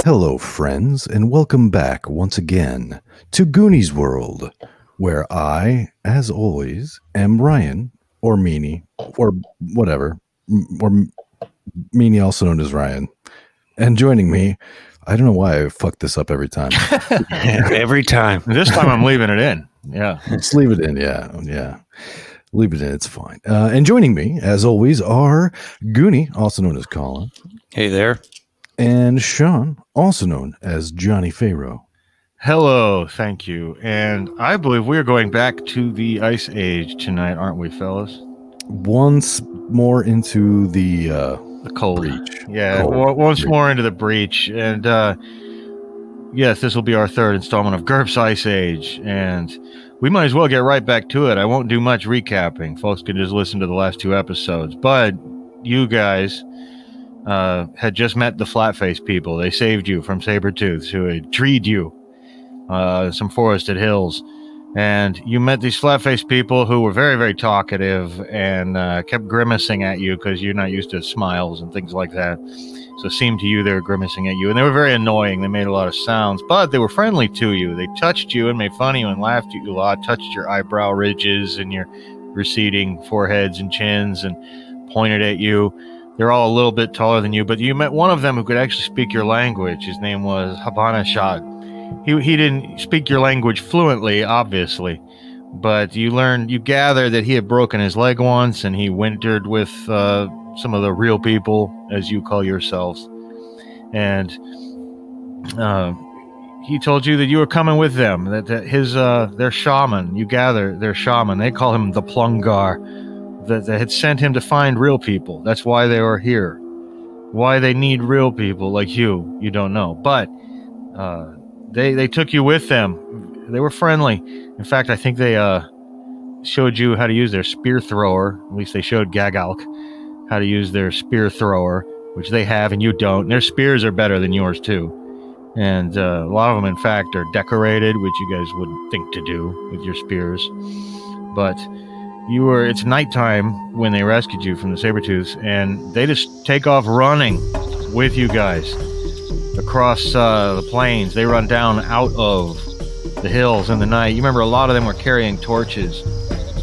Hello, friends, and welcome back once again to Goonies World, where I, as always, am Ryan, or Meanie, or whatever, or Meanie, also known as Ryan. And joining me, I don't know why I fuck this up every time. Every time. This time I'm leaving it in. Yeah. Just leave it in, yeah. Leave it in, it's fine. And joining me, as always, are Goonie, also known as Colin. Hey there. And Sean, also known as Johnny Pharaoh. Hello, thank you. And I believe we're going back to the Ice Age tonight, aren't we, fellas? Once more into the cold breach. Yeah, Cold once breach. more into the breach. And yes, this will be our third installment of GURPS Ice Age. And we might as well get right back to it. I won't do much recapping. Folks can just listen to the last two episodes. But you guys had just met the Flatface people. They saved you from Sabretooths, who had treed you some forested hills. And you met these Flatface people who were very, very talkative and kept grimacing at you because you're not used to smiles and things like that. So it seemed to you they were grimacing at you. And they were very annoying. They made a lot of sounds, but they were friendly to you. They touched you and made fun of you and laughed at you a lot, touched your eyebrow ridges and your receding foreheads and chins and pointed at you. They're all a little bit taller than you, but you met one of them who could actually speak your language. His name was Habana Shad. He didn't speak your language fluently, obviously, but you gathered that he had broken his leg once, and he wintered with some of the real people, as you call yourselves. And he told you that you were coming with them, that their shaman, you gather their shaman, they call him the Plungar, that they had sent him to find real people. That's why they were here. Why they need real people like you don't know. But they took you with them. They were friendly. In fact, I think they showed you how to use their spear thrower. At least they showed Ghaagalk how to use their spear thrower, which they have and you don't. And their spears are better than yours too. And a lot of them, in fact, are decorated, which you guys wouldn't think to do with your spears. But it's nighttime when they rescued you from the Sabretooths, and they just take off running with you guys across the plains. They run down out of the hills in the night. You remember a lot of them were carrying torches,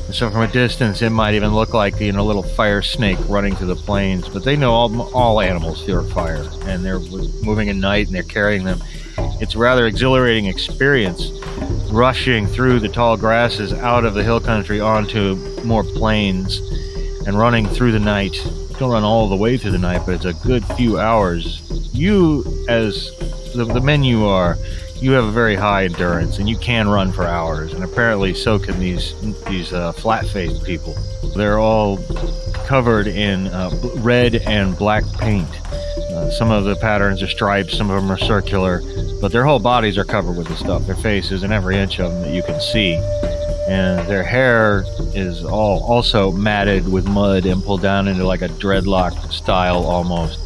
and so from a distance it might even look like a little fire snake running through the plains. But they know all animals fear fire, and they're moving at night and they're carrying them. It's a rather exhilarating experience, rushing through the tall grasses out of the hill country onto more plains and running through the night. Don't run all the way through the night, but it's a good few hours. You, as the men you are, you have a very high endurance, and you can run for hours, and apparently so can these flat-faced people. They're all covered in red and black paint. Some of the patterns are stripes, some of them are circular, but their whole bodies are covered with this stuff. Their faces and every inch of them that you can see. And their hair is all also matted with mud and pulled down into like a dreadlock style almost.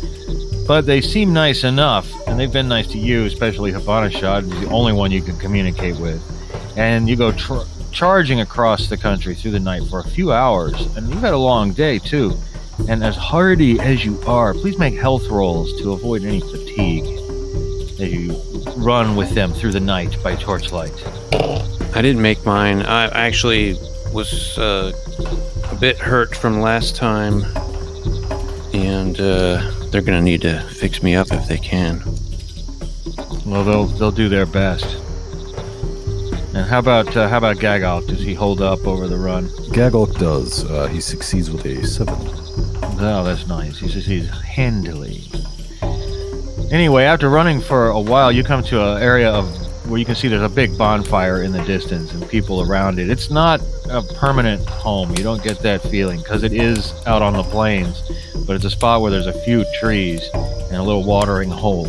But they seem nice enough, and they've been nice to you, especially Habanashad, who's the only one you can communicate with. And you go charging across the country through the night for a few hours, and you've had a long day too. And as hardy as you are, please make health rolls to avoid any fatigue as you run with them through the night by torchlight. I didn't make mine. I actually was a bit hurt from last time, and they're going to need to fix me up if they can. Well, they'll do their best. And how about Ghaagalk? Does he hold up over the run? Ghaagalk does. He succeeds with a 7. Oh, that's nice. He succeeds handily. Anyway, after running for a while, you come to an area where you can see there's a big bonfire in the distance and people around it. It's not a permanent home. You don't get that feeling because it is out on the plains, but it's a spot where there's a few trees and a little watering hole.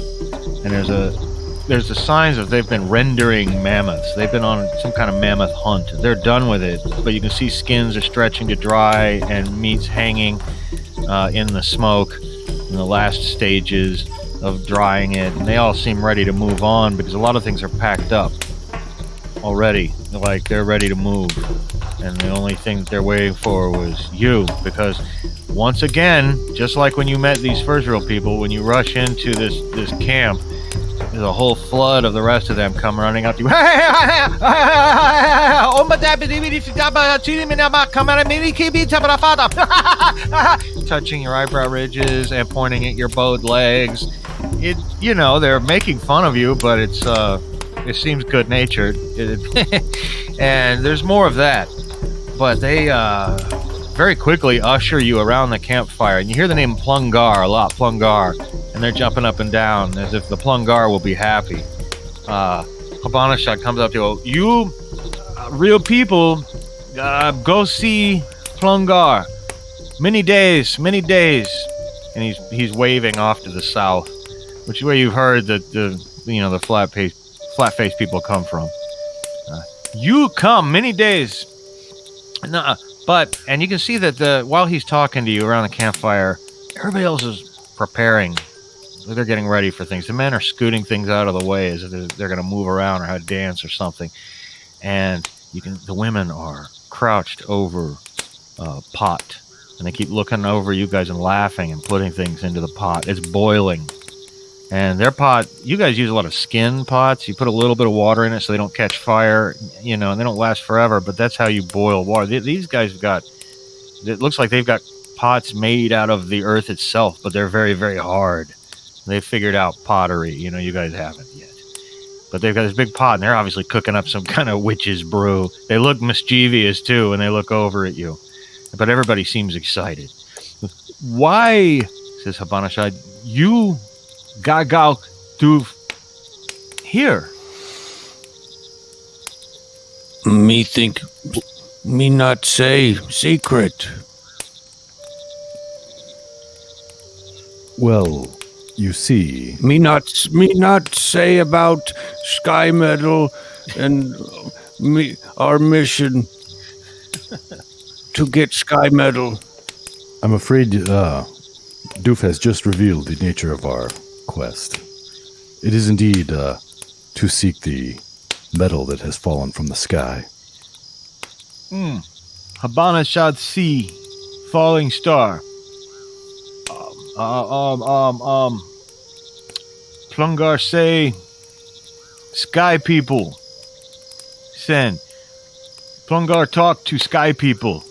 And there's the signs of they've been rendering mammoths. They've been on some kind of mammoth hunt. They're done with it, but you can see skins are stretching to dry and meat's hanging in the smoke in the last stages of drying it. And they all seem ready to move on because a lot of things are packed up already. Like they're ready to move. And the only thing that they're waiting for was you, because once again, just like when you met these first real people, when you rush into this camp, there's a whole flood of the rest of them come running up to you. Touching your eyebrow ridges and pointing at your bowed legs. They're making fun of you, but it seems good natured. And there's more of that. But they very quickly usher you around the campfire, and you hear the name Plungar a lot, Plungar, and they're jumping up and down as if the Plungar will be happy. Habanashad comes up to you, real people, go see Plungar. Many days, and he's waving off to the south, which is where you've heard that the flat-faced people come from. You come many days. No, and you can see that while he's talking to you around the campfire, everybody else is preparing. They're getting ready for things. The men are scooting things out of the way as if they're going to move around or have a dance or something. And the women are crouched over a pot, and they keep looking over you guys and laughing and putting things into the pot. It's boiling. And their pot, you guys use a lot of skin pots. You put a little bit of water in it so they don't catch fire, and they don't last forever, but that's how you boil water. These guys it looks like they've got pots made out of the earth itself, but they're very, very hard. They figured out pottery, you guys haven't yet. But they've got this big pot, and they're obviously cooking up some kind of witch's brew. They look mischievous, too, and they look over at you. But everybody seems excited. Why, says Habanashad, you Ghaagalk Doof here? Me not say secret. Well, you see, Me not say about Sky Medal and our mission to get Sky Medal. I'm afraid Doof has just revealed the nature of our quest. It is indeed to seek the medal that has fallen from the sky. Habanashad see falling star. Plungar say sky people. Send. Plungar talk to sky people.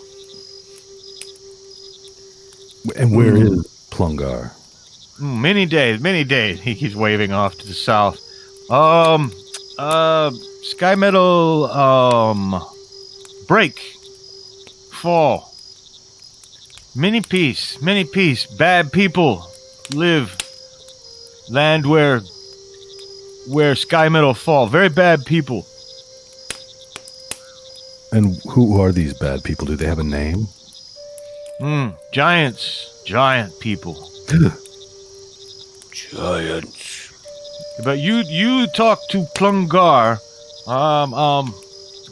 And where is Plungar? Many days. He keeps waving off to the south. Sky metal, break, fall. Many peace. Bad people live. Land where sky metal fall. Very bad people. And who are these bad people? Do they have a name? Giant people. Giants. But you talk to Plungar.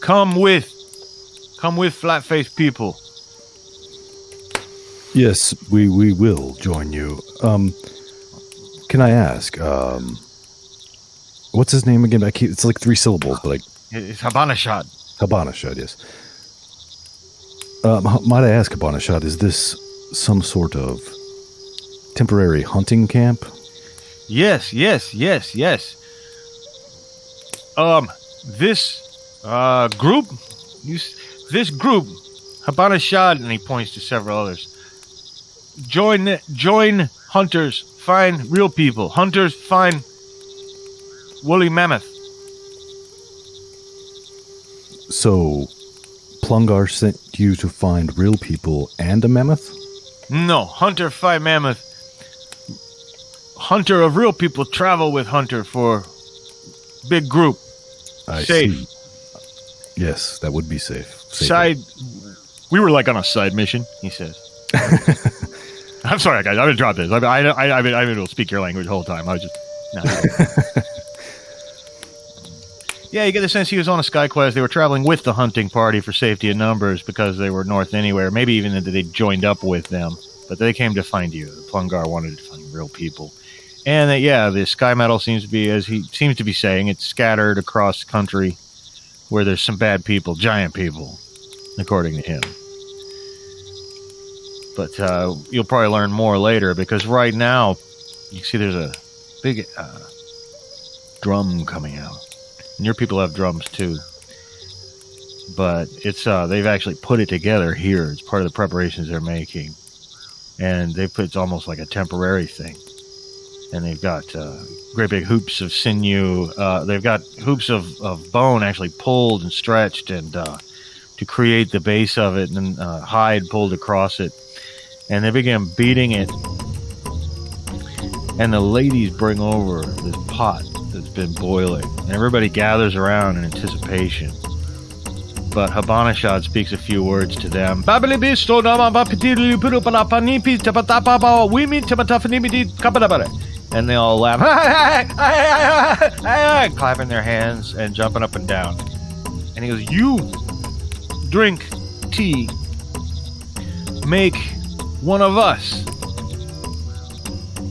Come with flat-faced people. Yes, we will join you. Can I ask, what's his name again? It's like 3 syllables, but It's Habanashad. Habanashad, yes. Might I ask, Habanashad, is this some sort of temporary hunting camp? Yes. This group, Habanashad, and he points to several others. Join hunters, find real people. Hunters, find woolly mammoth. So, Plungar sent you to find real people and a mammoth? No, hunter, find mammoth. Hunter of real people travel with hunter for big group. I Safe. see. Yes, that would be safe. Side. We were like on a side mission, he says. I'm sorry, guys. I'm gonna drop this. I've been able to speak your language the whole time. I was just. No. Yeah, you get the sense he was on a sky quest. They were traveling with the hunting party for safety in numbers because they were north anywhere. Maybe even that they joined up with them, but they came to find you. The Plungar wanted to find real people, and the sky metal seems to be, as he seems to be saying, it's scattered across the country where there's some bad people, giant people, according to him. But you'll probably learn more later, because right now you see there's a big drum coming out. And your people have drums too. But it's they've actually put it together here. It's part of the preparations they're making. And they put it's almost like a temporary thing. And they've got great big hoops of sinew. They've got hoops of bone actually pulled and stretched and to create the base of it, and then hide pulled across it. And they begin beating it. And the ladies bring over this pot that's been boiling. And everybody gathers around in anticipation. But Habanashad speaks a few words to them. And they all laugh, clapping their hands and jumping up and down. And he goes, you drink tea, make one of us.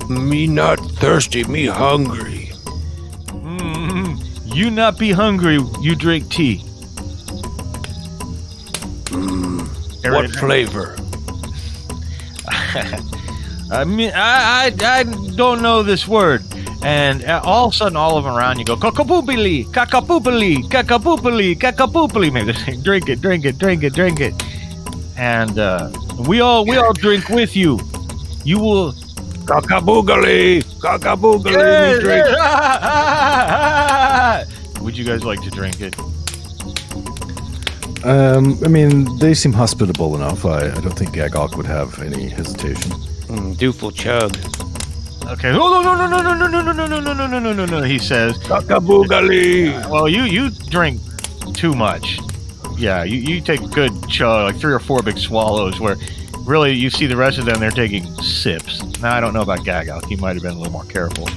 Me not thirsty, me hungry. You not be hungry, you drink tea. What flavor? I mean, I don't know this word. And all of a sudden, all of them around you go, kakapoopili, kakapoopili, kakapoopili, kakapoopili. Maybe they're saying, drink it, drink it, drink it, drink it. And we all drink with you. You will... Kakaboogly, kakaboogly, Yes, drink. yes. Would you guys like to drink it? I mean, they seem hospitable enough. I don't think Ghaagalk would have any hesitation. Doof will chug. Okay. Oh, no, he says. Kakaboogly. Well, you drink too much. Yeah, you take a good chug, like 3 or 4 big swallows, where really you see the rest of them, they're taking sips. Now, I don't know about Ghaagalk. He might have been a little more careful.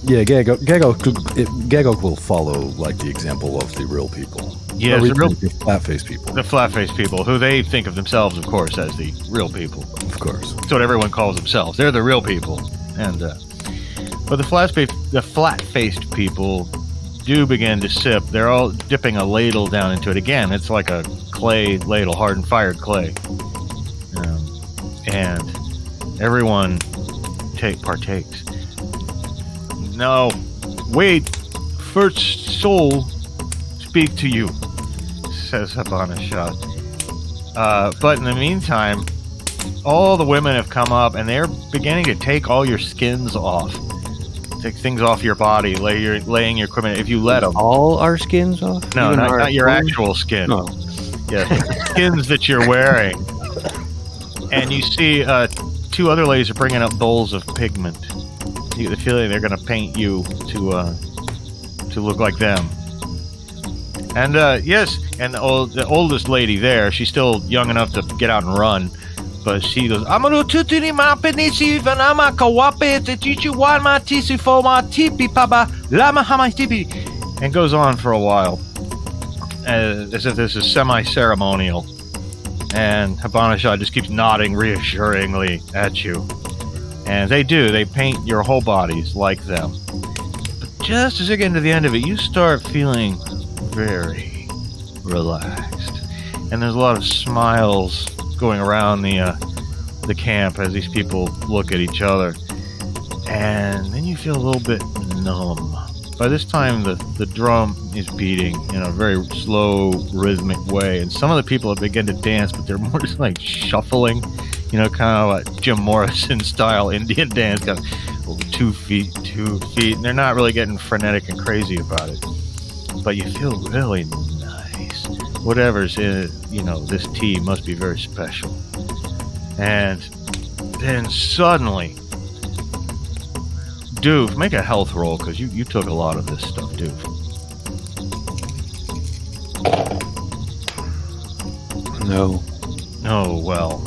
Yeah, Ghaagalk will follow like the example of the real people. Yeah, the flat-faced people. The flat-faced people, who they think of themselves, of course, as the real people. Of course. That's what everyone calls themselves. They're the real people. And but the flat-faced people do begin to sip. They're all dipping a ladle down into it. Again, it's like a clay ladle, hardened fired clay. And everyone partakes. No, wait. First soul speak to you, says Habanashad. But in the meantime, all the women have come up and they're beginning to take all your skins off. Take things off your body, laying your equipment if you let them. All our skins off? No, Even not your actual skin. No. Yeah, skins that you're wearing. And you see 2 other ladies are bringing up bowls of pigment. You get the feeling they're going to paint you to look like them. And yes, and the oldest lady there, she's still young enough to get out and run, but she goes, and goes on for a while, as if this is semi-ceremonial. And Habanashad just keeps nodding reassuringly at you. And they paint your whole bodies like them. But just as you get into the end of it, you start feeling very relaxed. And there's a lot of smiles going around the camp as these people look at each other. And then you feel a little bit numb. By this time, the drum is beating in a very slow, rhythmic way. And some of the people have begun to dance, but they're more just like shuffling, kind of like Jim Morrison-style Indian dance, kind of 2 feet, 2 feet. And they're not really getting frenetic and crazy about it. But you feel really nice. Whatever's in it, this tea must be very special. And then suddenly, Doof, make a health roll, because you took a lot of this stuff, Doof. No. Oh, well.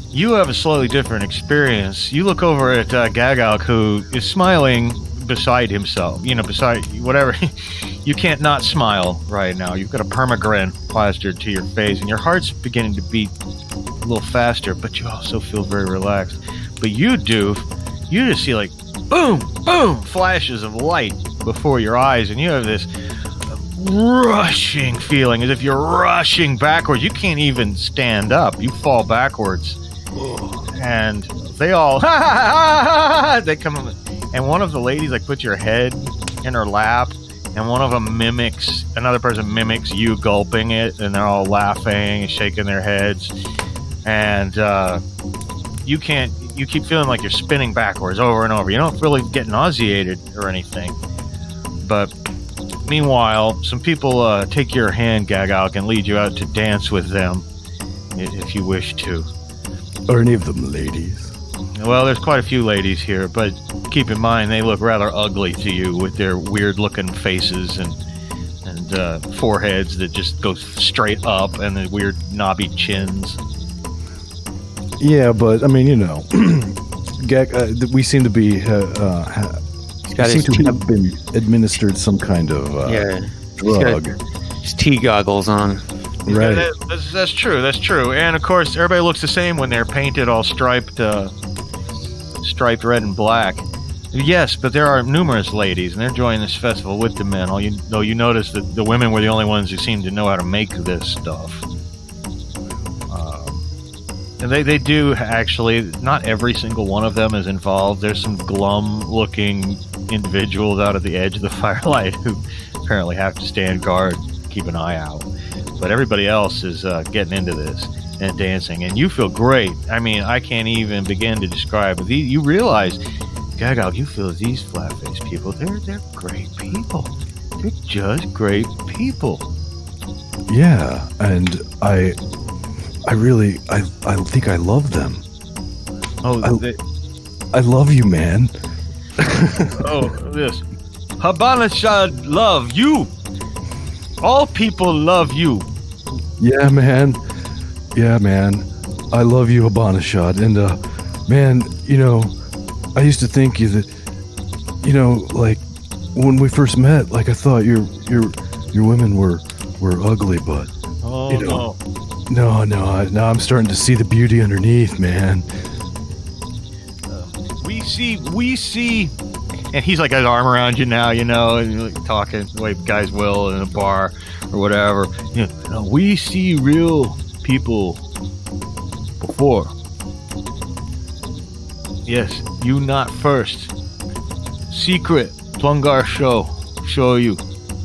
You have a slightly different experience. You look over at Ghaagalk, who is smiling beside himself. Beside whatever. You can't not smile right now. You've got a permagrin plastered to your face, and your heart's beginning to beat a little faster, but you also feel very relaxed. But you, Doof, you just see like boom, boom, flashes of light before your eyes, and you have this rushing feeling as if you're rushing backwards. You can't even stand up. You fall backwards. And they all, they come, and one of the ladies puts your head in her lap, and one of them another person mimics you gulping it, and they're all laughing and shaking their heads, and you keep feeling like you're spinning backwards over and over. You don't really get nauseated or anything, but meanwhile, some people take your hand, Ghaagalk, and lead you out to dance with them, if you wish to. Are any of them ladies? Well, there's quite a few ladies here, but keep in mind they look rather ugly to you with their weird-looking faces and foreheads that just go straight up and the weird knobby chins. Yeah, but I mean, you know, we seem to be have been administered some kind of drug. His tea goggles on. Right. Yeah, that's true. That's true. And of course, everybody looks the same when they're painted all striped red and black. Yes, but there are numerous ladies, and they're joining this festival with the men. Though you notice that the women were the only ones who seemed to know how to make this stuff. And they do actually. Not every single one of them is involved. There's some glum-looking individuals out at the edge of the firelight who apparently have to stand guard, keep an eye out. But everybody else is getting into this and dancing, and you feel great. I mean, I can't even begin to describe. You realize, Ghaagalk, you feel these flat-faced people. They're great people. They're just great people. Yeah, and I think I love them. Oh, I love you, man. This Habanashad love you. All people love you. Yeah, man. I love you, Abanashad. And man, you know, I used to think that, you know, like when we first met, like I thought your women were ugly, but you know, no, now I'm starting to see the beauty underneath, man. We see, and he's like got his arm around you now, you know, and you're like talking the way guys will in a bar or whatever. You know, we see real people before. Yes, you not first. Secret Plungar show you.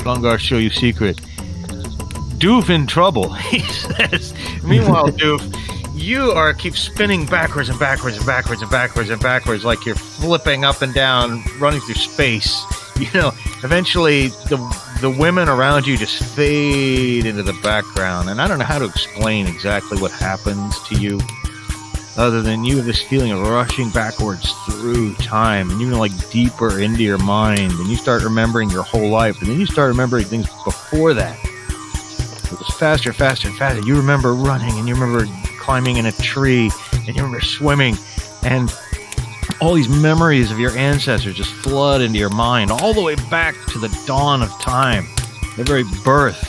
Plungar show you secret. Doof in trouble, he says. Meanwhile, Doof, you keep spinning backwards and backwards and backwards and backwards and backwards like you're flipping up and down, running through space. You know, eventually the women around you just fade into the background, and I don't know how to explain exactly what happens to you, other than you have this feeling of rushing backwards through time, and you like deeper into your mind, and you start remembering your whole life, and then you start remembering things before that. It was faster, faster, faster. You remember running, and you remember climbing in a tree, and you remember swimming, and all these memories of your ancestors just flood into your mind, all the way back to the dawn of time, the very birth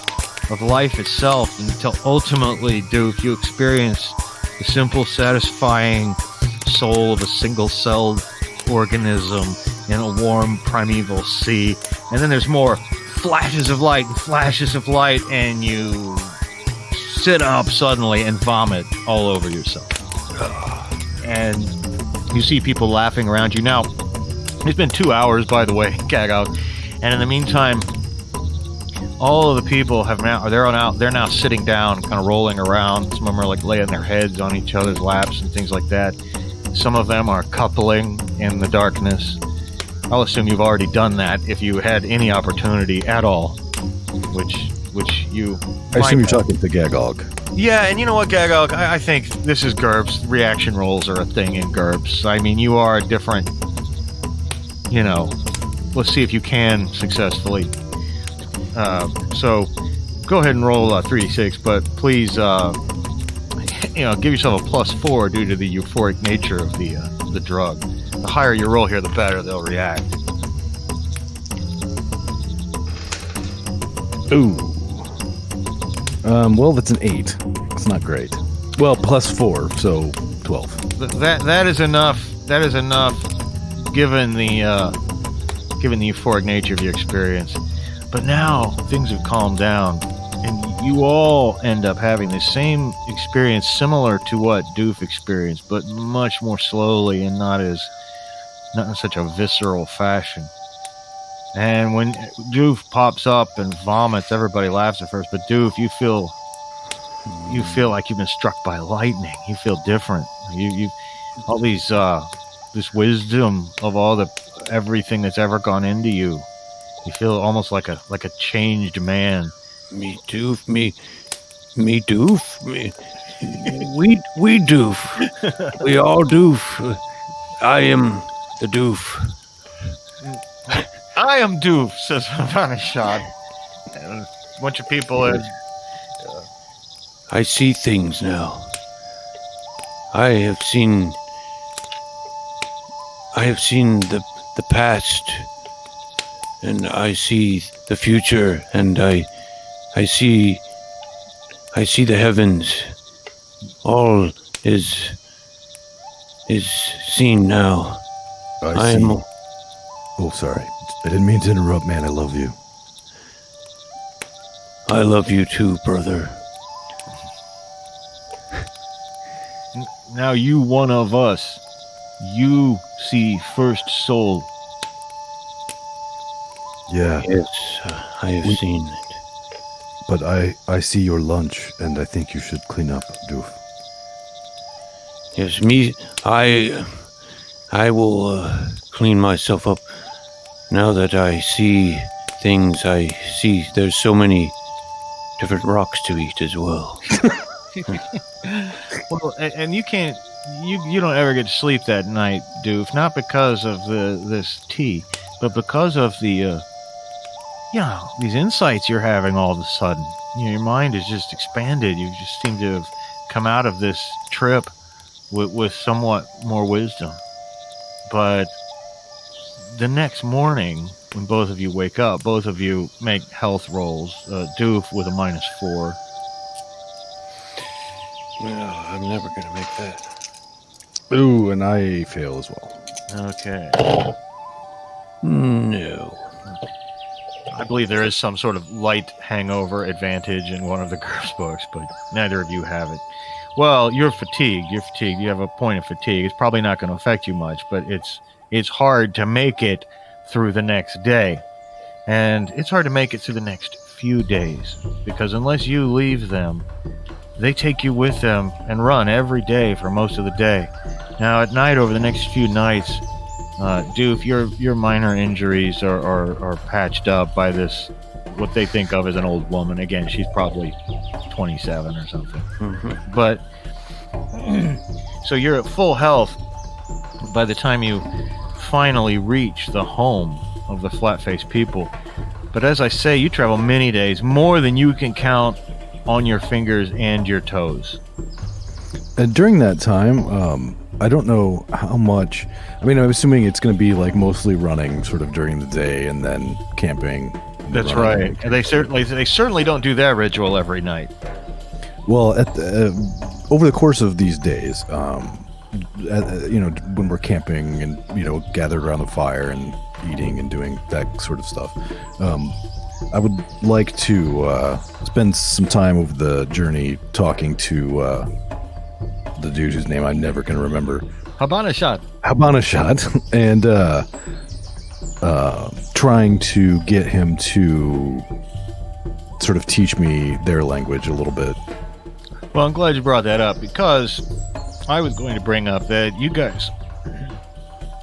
of life itself, until ultimately, Doof, you experience the simple, satisfying soul of a single-celled organism in a warm, primeval sea. And then there's more flashes of light and flashes of light, and you sit up suddenly and vomit all over yourself. And you see people laughing around you. Now, it's been 2 hours, by the way, Ghaagalk, and in the meantime, all of the people they're now sitting down, kind of rolling around. Some of them are like laying their heads on each other's laps and things like that. Some of them are coupling in the darkness. I'll assume you've already done that if you had any opportunity at all, which you. I assume you're talking to Ghaagalk. Yeah, and you know what, Ghaagalk? I think this is GURPS. Reaction rolls are a thing in GURPS. I mean, you are a different. You know, let's see if you can successfully. So, go ahead and roll 3d6, but please, give yourself a +4 due to the euphoric nature of the drug. The higher you roll here, the better they'll react. Ooh. Well, that's an 8. It's not great. Well, +4, so 12. That is enough. That is enough, given the euphoric nature of your experience. But now things have calmed down, and you all end up having the same experience, similar to what Doof experienced, but much more slowly and not in such a visceral fashion. And when Doof pops up and vomits, everybody laughs at first. But Doof, you feel like you've been struck by lightning. You feel different. You all these this wisdom of everything that's ever gone into you. You feel almost like a changed man. Me Doof, me Doof, we Doof, we all Doof. I am the Doof. I am Doof, says Vanishad. And a bunch of people are... I see things now. I have seen the past, and I see the future, and I see the heavens. All is seen now. I see. Oh, sorry. I didn't mean to interrupt, man. I love you. I love you too, brother. Now you one of us. You see first soul. Yeah. Yes, I have seen it. But I see your lunch, and I think you should clean up, Doof. Yes, I will clean myself up. Now that I see things, I see there's so many different rocks to eat as well. Well, and you can't, you don't ever get to sleep that night, Doof. Not because of this tea, but because of the, these insights you're having all of a sudden. Your mind is just expanded. You just seem to have come out of this trip with somewhat more wisdom. But the next morning, when both of you wake up, both of you make health rolls. Doof with a -4. No, I'm never going to make that. Ooh, and I fail as well. Okay. No. I believe there is some sort of light hangover advantage in one of the GURPS books, but neither of you have it. Well, you're fatigued. You have a point of fatigue. It's probably not going to affect you much, but it's hard to make it through the next day. And it's hard to make it through the next few days, because unless you leave them, they take you with them and run every day for most of the day. Now, at night, over the next few nights, Doof, your minor injuries are patched up by this, what they think of as an old woman. Again, she's probably 27 or something. Mm-hmm. But, so you're at full health by the time you finally reach the home of the flat-faced people. But as I say, you travel many days, more than you can count on your fingers and your toes. And during that time, I don't know how much. I mean, I'm assuming it's going to be like mostly running sort of during the day and then camping. That's right. And they certainly don't do that ritual every night. Well, over the course of these days, when we're camping and gathered around the fire and eating and doing that sort of stuff, I would like to spend some time over the journey talking to the dude whose name I'm never going to remember. Habanashad, and trying to get him to sort of teach me their language a little bit. Well, I'm glad you brought that up, because I was going to bring up that you guys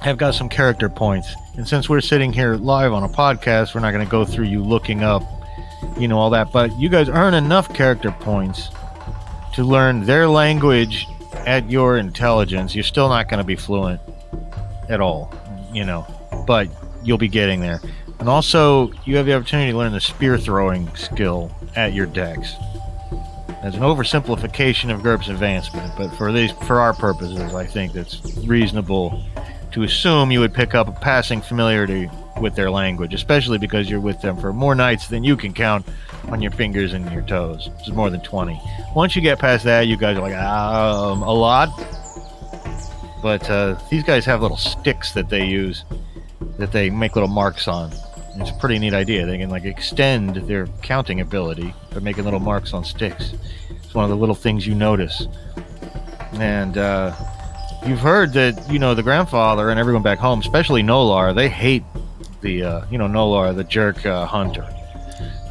have got some character points. And since we're sitting here live on a podcast, we're not going to go through you looking up, all that. But you guys earn enough character points to learn their language at your intelligence. You're still not going to be fluent at all, but you'll be getting there. And also, you have the opportunity to learn the spear throwing skill at your dex. As an oversimplification of GURPS advancement, but for our purposes, I think that's reasonable to assume you would pick up a passing familiarity with their language, especially because you're with them for more nights than you can count on your fingers and your toes, which is more than 20. Once you get past that, you guys are like, a lot. But these guys have little sticks that they use, that they make little marks on. And it's a pretty neat idea. They can extend their counting ability by making little marks on sticks. It's one of the little things you notice. And you've heard that, the grandfather and everyone back home, especially Nolar, they hate the Nolar, the jerk hunter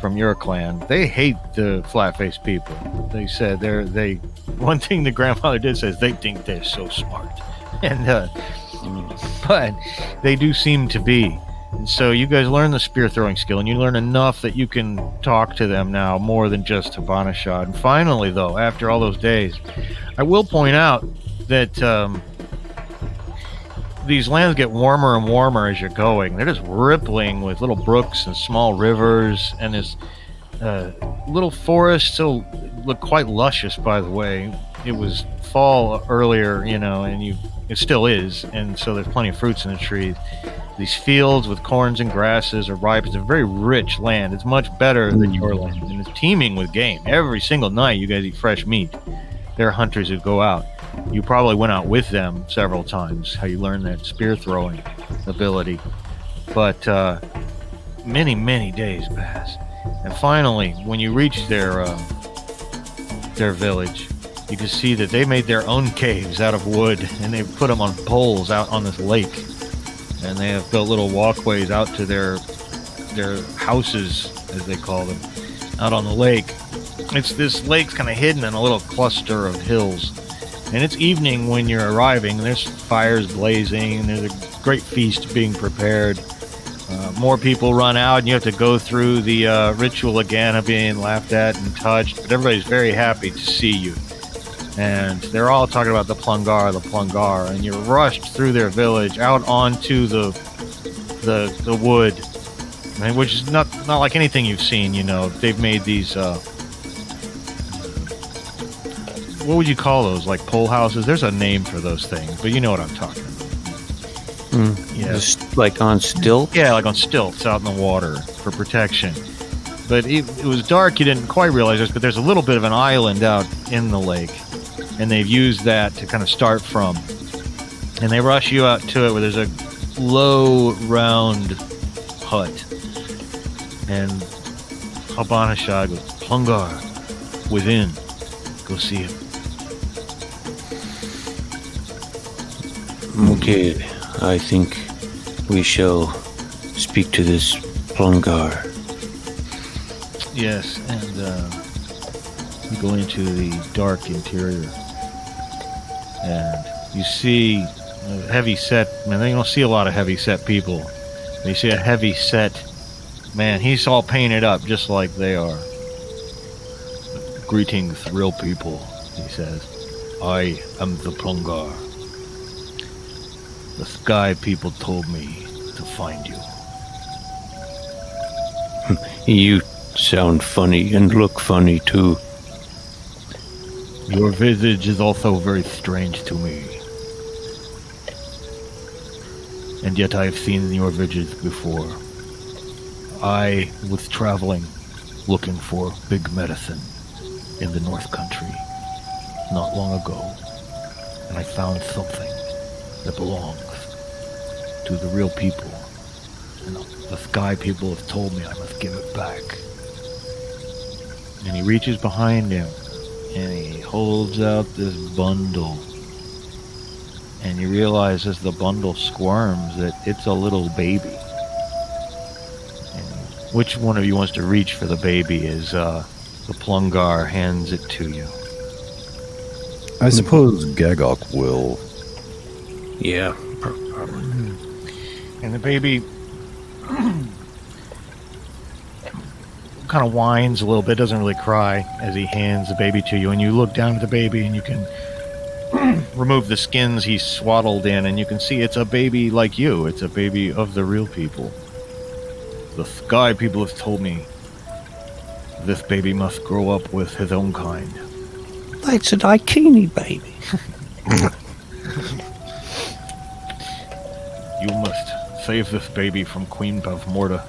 from your clan. They hate the flat-faced people. They said they one thing the grandfather did say is they think they're so smart, and but they do seem to be. And so you guys learn the spear throwing skill, and you learn enough that you can talk to them now more than just Habanashad. And finally, though, after all those days, I will point out that these lands get warmer and warmer as you're going. They're just rippling with little brooks and small rivers, and this little forest still look quite luscious, by the way. It was fall earlier, and it still is, and so there's plenty of fruits in the trees. These fields with corns and grasses are ripe. It's a very rich land. It's much better than your land, and it's teeming with game. Every single night you guys eat fresh meat. There are hunters who go out. You probably went out with them several times, how you learned that spear throwing ability. But many, many days pass. And finally, when you reach their village, you can see that they made their own caves out of wood, and they've put them on poles out on this lake. And they have built little walkways out to their houses, as they call them, out on the lake. This lake's kind of hidden in a little cluster of hills. And it's evening when you're arriving. There's fires blazing, and there's a great feast being prepared. More people run out, and you have to go through the ritual again of being laughed at and touched. But everybody's very happy to see you. And they're all talking about the Plungar, and you're rushed through their village out onto the wood, which is not like anything you've seen. They've made these what would you call those? Like pole houses? There's a name for those things, but you know what I'm talking about. Yeah, just like on stilts. Yeah, like on stilts out in the water for protection. But it was dark. You didn't quite realize this, but there's a little bit of an island out in the lake. And they've used that to kind of start from. And they rush you out to it where there's a low, round hut. And Habanashad goes, Plungar, within. Go see him. Okay, I think we shall speak to this Plungar. Yes, and you go into the dark interior. And you see a heavy-set... you don't see a lot of heavy-set people. You see a heavy-set man. He's all painted up just like they are. Greetings, real people, he says. I am the Plungar. The sky people told me to find you. You sound funny and look funny, too. Your visage is also very strange to me. And yet I have seen your visage before. I was traveling, looking for big medicine in the North Country not long ago. And I found something that belongs to the real people. And the sky people have told me I must give it back. And he reaches behind him. And he holds out this bundle. And you realize as the bundle squirms that it's a little baby. And which one of you wants to reach for the baby as the Plungar hands it to you? I suppose Ghaagalk will. Yeah, probably. And the baby kind of whines a little bit, doesn't really cry as he hands the baby to you. And you look down at the baby and you can remove the skins he's swaddled in, and you can see it's a baby like you. It's a baby of the real people. The sky people have told me this baby must grow up with his own kind. That's a Daikini baby. You must save this baby from Queen Pavmorda.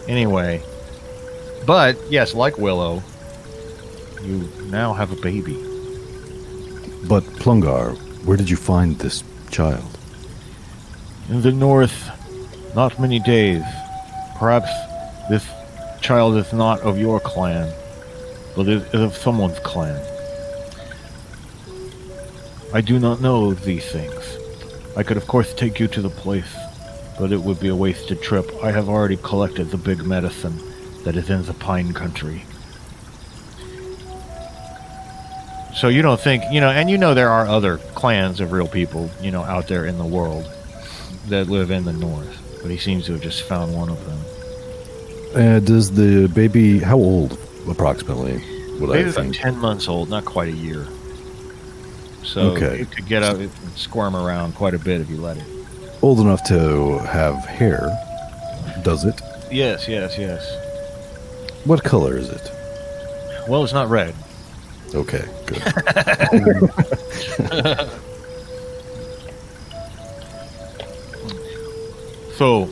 Anyway, but yes, like Willow, you now have a baby. But Plungar, where did you find this child? In the north, not many days. Perhaps this child is not of your clan, but is of someone's clan. I do not know these things. I could, of course, take you to the place, but it would be a wasted trip. I have already collected the big medicine that is in the Pine Country. So you don't think, and there are other clans of real people, out there in the world that live in the north, but he seems to have just found one of them. Does the baby, how old approximately? Baby's like 10 months old, not quite a year. So it could get up and squirm around quite a bit if you let it. Old enough to have hair, does it? Yes. What color is it? Well, it's not red. Okay, good. So,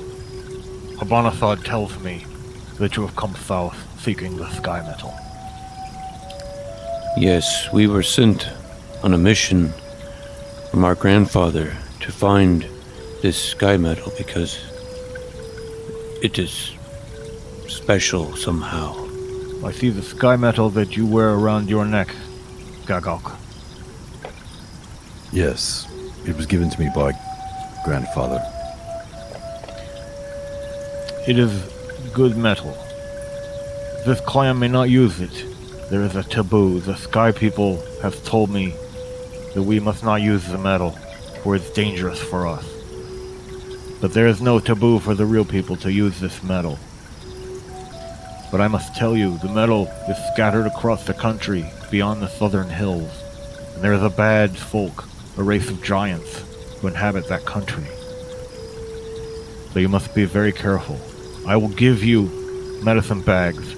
Abanathad tells me that you have come south seeking the sky metal. Yes, we were sent on a mission from our grandfather to find this sky metal because it is special somehow. I see the sky metal that you wear around your neck, Ghaagalk. Yes, it was given to me by grandfather. It is good metal. This clan may not use it. There is a taboo. The sky people have told me that we must not use the metal, for it's dangerous for us. But there is no taboo for the real people to use this metal. But I must tell you, the metal is scattered across the country beyond the southern hills, and there is a bad folk, a race of giants, who inhabit that country. So you must be very careful. I will give you medicine bags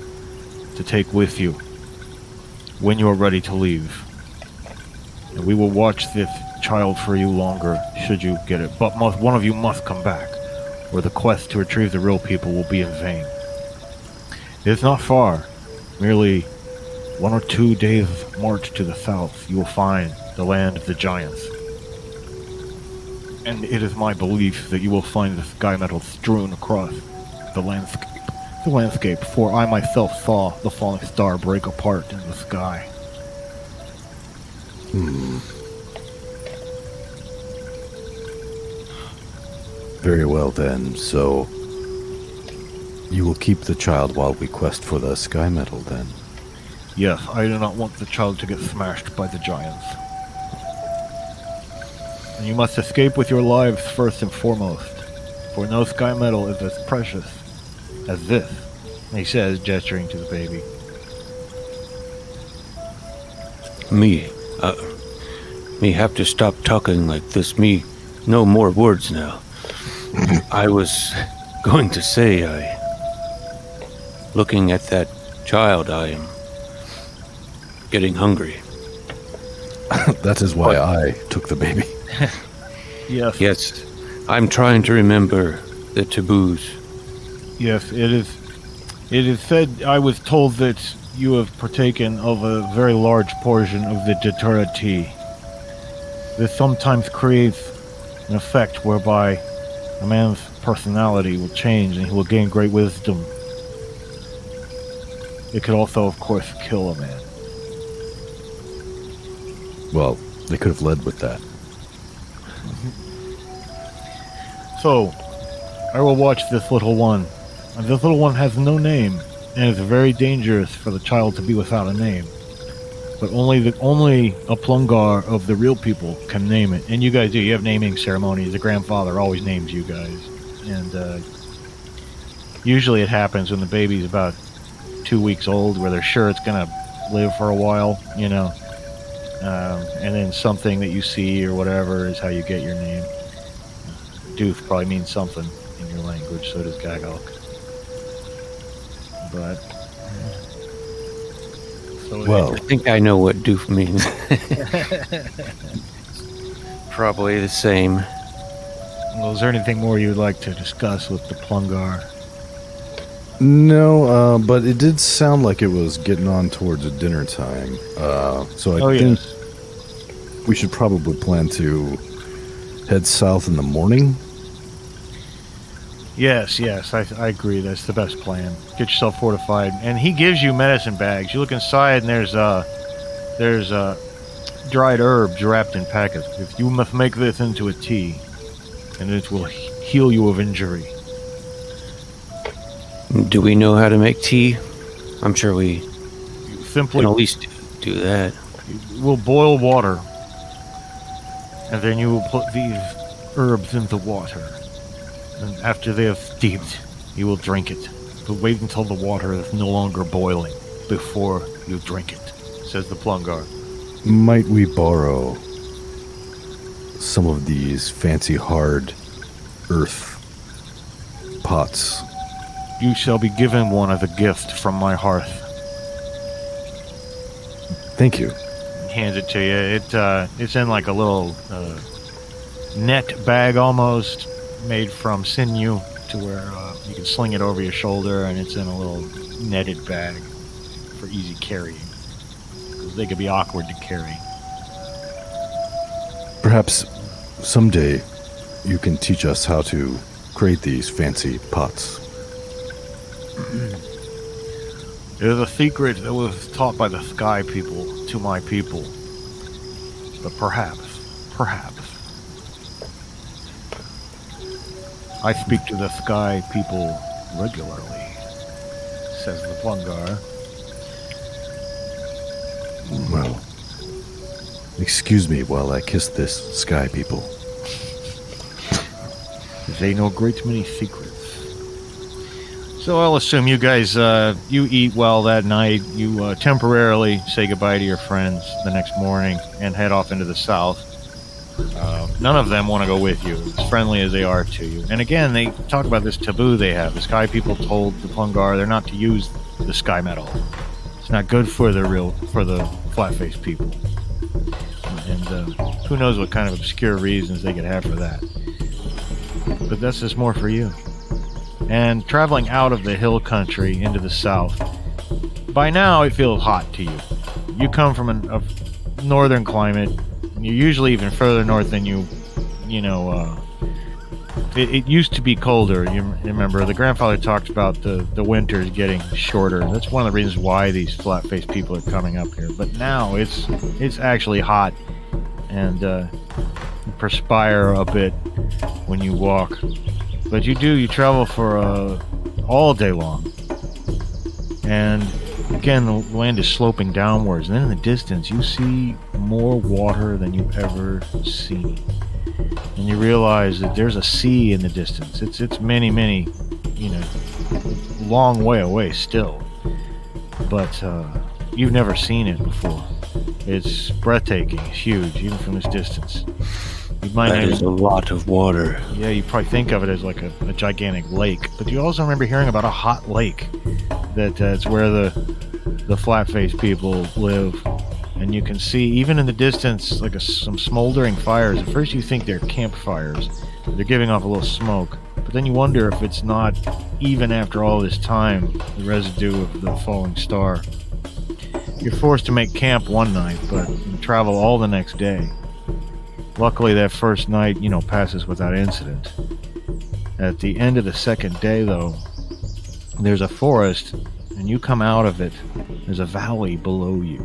to take with you when you are ready to leave. And we will watch this child for you longer, should you get it. But one of you must come back, or the quest to retrieve the real people will be in vain. It is not far, merely 1 or 2 days march to the south. You will find the land of the giants. And it is my belief that you will find the sky metal strewn across the landscape, for I myself saw the falling star break apart in the sky. Very well then, so you will keep the child while we quest for the sky metal then? Yes, I do not want the child to get smashed by the giants. And you must escape with your lives first and foremost, for no sky metal is as precious as this, he says, gesturing to the baby. Me have to stop talking like this. Me, no more words now. I was going to say, looking at that child, I am getting hungry. That is why I took the baby. Yes. Yes, I'm trying to remember the taboos. Yes, it is said, I was told that you have partaken of a very large portion of the Datura tea. This sometimes creates an effect whereby a man's personality will change and he will gain great wisdom. It could also, of course, kill a man. Well, they could have led with that. So, I will watch this little one. And this little one has no name, and it's very dangerous for the child to be without a name. But only a Plungar of the real people can name it. And you guys do. You have naming ceremonies. The grandfather always names you guys. And usually it happens when the baby's about 2 weeks old, where they're sure it's going to live for a while, and then something that you see or whatever is how you get your name. Doof probably means something in your language, so does Ghaagalk. But well, I think I know what doof means. Probably the same. Well, is there anything more you'd like to discuss with the Plungar? no, but it did sound like it was getting on towards a dinner time. So I think we should probably plan to head south in the morning. Yes, I agree. That's the best plan. Get yourself fortified, and he gives you medicine bags. You look inside, and there's dried herbs wrapped in packets. If you must make this into a tea, and it will heal you of injury. Do we know how to make tea? I'm sure we You simply can at least do that. you will boil water, and then you will put these herbs in the water. And after they have steeped, you will drink it. But wait until the water is no longer boiling before you drink it, says the Plungar. Might we borrow some of these fancy hard earth pots? You shall be given one as a gift from my hearth. Thank you. Hands it to you. It's in like a little net bag almost, made from sinew, to where you can sling it over your shoulder, and it's in a little netted bag for easy carrying. Because they could be awkward to carry. Perhaps someday you can teach us how to create these fancy pots. It is a secret that was taught by the sky people to my people. But perhaps, I speak to the sky people regularly, says the Plungar. Well, excuse me while I kiss this sky people. They know a great many secrets. So I'll assume you guys, you eat well that night. You temporarily say goodbye to your friends the next morning and head off into the south. None of them want to go with you, as friendly as they are to you. And again, they talk about this taboo they have. The sky people told the Plungar they're not to use the sky metal. It's not good for the flat-faced people. And who knows what kind of obscure reasons they could have for that. But that's just more for you. And traveling out of the hill country into the south, by now it feels hot to you. You come from a northern climate. You're usually even further north than it used to be colder. You remember, the grandfather talked about the winters getting shorter. That's one of the reasons why these flat-faced people are coming up here. But now it's actually hot, and you perspire a bit when you walk. But you travel for all day long. And again, the land is sloping downwards. And then in the distance, you see more water than you've ever seen. And you realize that there's a sea in the distance. It's many, many, long way away still. But you've never seen it before. It's breathtaking. It's huge, even from this distance. That is a lot of water. Yeah, you probably think of it as like a gigantic lake. But you also remember hearing about a hot lake. That's where the flat-faced people live. And you can see, even in the distance, like some smoldering fires. At first you think they're campfires. They're giving off a little smoke. But then you wonder if it's not, even after all this time, the residue of the falling star. You're forced to make camp one night, but you travel all the next day. Luckily, that first night, passes without incident. At the end of the second day, though, there's a forest, and you come out of it. There's a valley below you.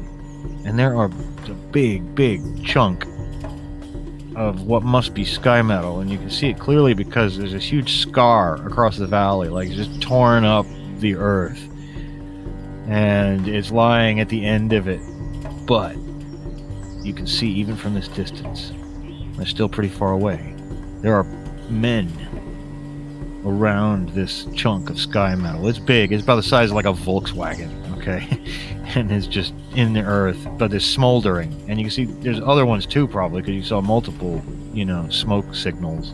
And there are a big, big chunk of what must be sky metal. And you can see it clearly because there's this huge scar across the valley, like it's just torn up the earth. And it's lying at the end of it. But you can see, even from this distance, they're still pretty far away. There are men around this chunk of sky metal. It's big. It's about the size of like a Volkswagen, okay? And it's just in the earth, but it's smoldering. And you can see there's other ones too, probably, because you saw multiple, smoke signals.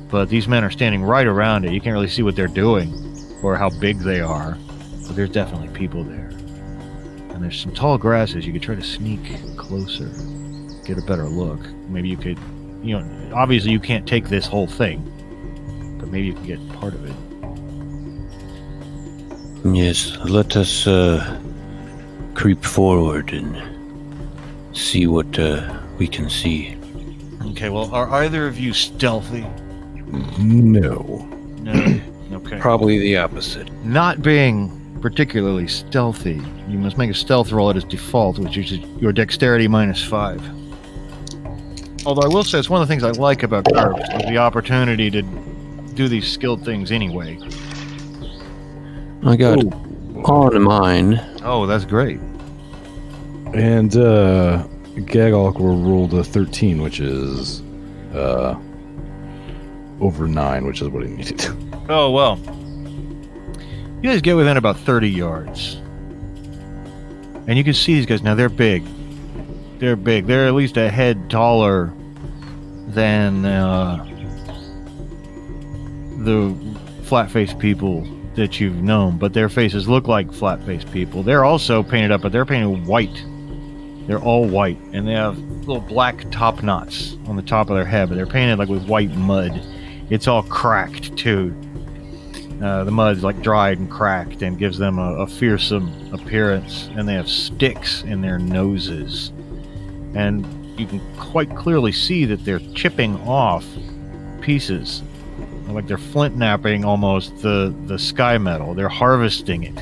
But these men are standing right around it. You can't really see what they're doing or how big they are, but there's definitely people there. And there's some tall grasses. You could try to sneak closer, get a better look. Maybe you could, obviously you can't take this whole thing, but maybe you can get part of it. Yes, let us creep forward and see what we can see. Okay, well, are either of you stealthy? No. No. Okay. Probably the opposite. Not being particularly stealthy, you must make a stealth roll at its default, which is your dexterity -5. Although I will say it's one of the things I like about GURPS is the opportunity to do these skilled things anyway. I got on mine. Oh, that's great. And Ghaagalk will roll the 13, which is over 9, which is what he needed. Oh, well. You guys get within about 30 yards. And you can see these guys. Now, they're big. They're big. They're at least a head taller than the flat-faced people that you've known. But their faces look like flat-faced people. They're also painted up, but they're painted white. They're all white. And they have little black top knots on the top of their head, but they're painted like with white mud. It's all cracked, too. The mud's like dried and cracked and gives them a fearsome appearance. And they have sticks in their noses. And you can quite clearly see that they're chipping off pieces. Like they're flint knapping almost the sky metal. They're harvesting it.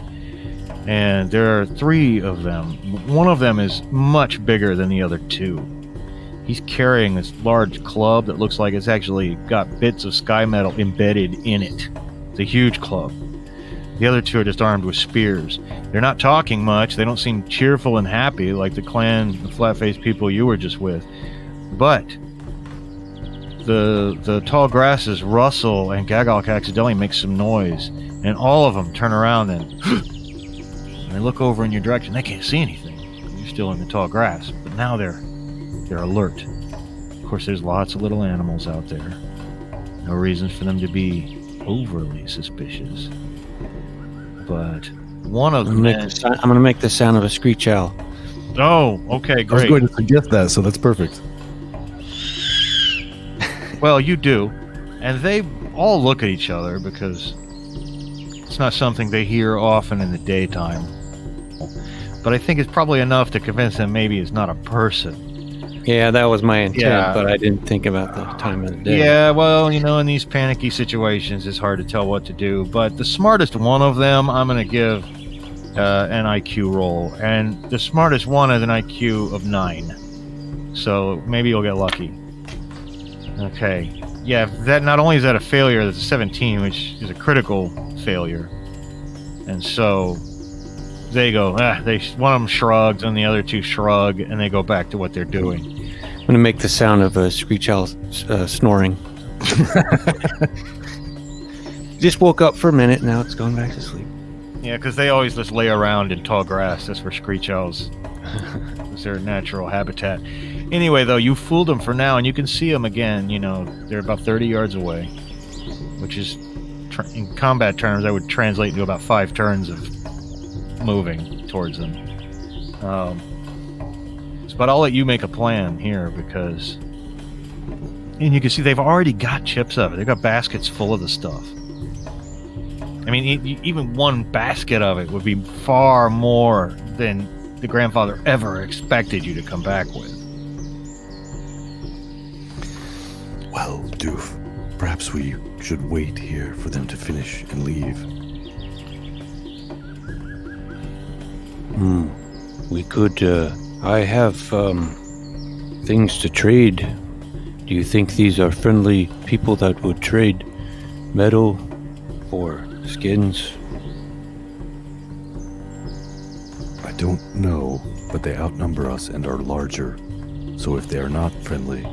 And there are 3 of them. One of them is much bigger than the other 2. He's carrying this large club that looks like it's actually got bits of sky metal embedded in it. It's a huge club. The other 2 are just armed with spears. They're not talking much. They don't seem cheerful and happy like the flat-faced people you were just with. But the tall grasses rustle and Ghaagalk accidentally makes some noise. And all of them turn around and they look over in your direction. They can't see anything. You're still in the tall grass. But now they're alert. Of course, there's lots of little animals out there. No reasons for them to be overly suspicious. But one of them... I'm going to make the sound of a screech owl. Oh, okay, great. I was going to suggest that, so that's perfect. Well, you do. And they all look at each other because it's not something they hear often in the daytime. But I think it's probably enough to convince them maybe it's not a person. Yeah, that was my intent, Yeah. but I didn't think about the time of the day. Yeah, well, in these panicky situations, it's hard to tell what to do. But the smartest one of them, I'm going to give an IQ roll. And the smartest one has an IQ of 9. So maybe you'll get lucky. Okay. Yeah, that not only is that a failure, that's a 17, which is a critical failure. And so they go, one of them shrugs and the other 2 shrug, and they go back to what they're doing. I'm going to make the sound of a screech owl snoring. Just woke up for a minute, now it's going back to sleep. Yeah, because they always just lay around in tall grass. That's where screech owls. It's their natural habitat. Anyway, though, you fooled them for now, and you can see them again. They're about 30 yards away, which is, in combat terms, that would translate to about 5 turns of moving towards them. But I'll let you make a plan here because... And you can see they've already got chips of it. They've got baskets full of the stuff. I mean, even one basket of it would be far more than the grandfather ever expected you to come back with. Well, Doof, perhaps we should wait here for them to finish and leave. We could, I have, things to trade. Do you think these are friendly people that would trade metal for skins? I don't know, but they outnumber us and are larger. So if they are not friendly,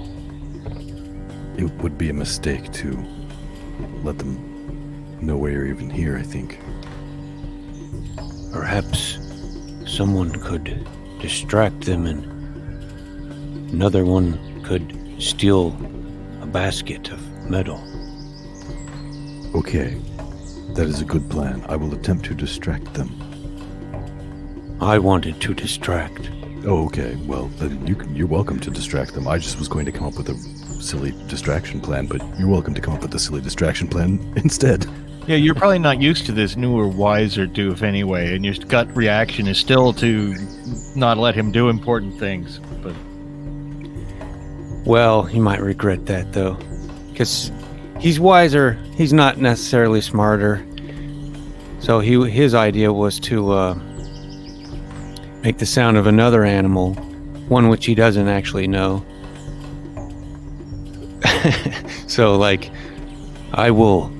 it would be a mistake to let them know we're even here, I think. Perhaps someone could distract them and another one could steal a basket of metal. Okay, that is a good plan. I will attempt to distract them. I wanted to distract. Oh, okay. Well, then you're welcome to distract them. I just was going to come up with a silly distraction plan, but you're welcome to come up with a silly distraction plan instead. Yeah, you're probably not used to this newer, wiser Doof anyway, and your gut reaction is still to not let him do important things. But Well, he might regret that, though. Because he's wiser. He's not necessarily smarter. So his idea was to make the sound of another animal, one which he doesn't actually know. So, like, I will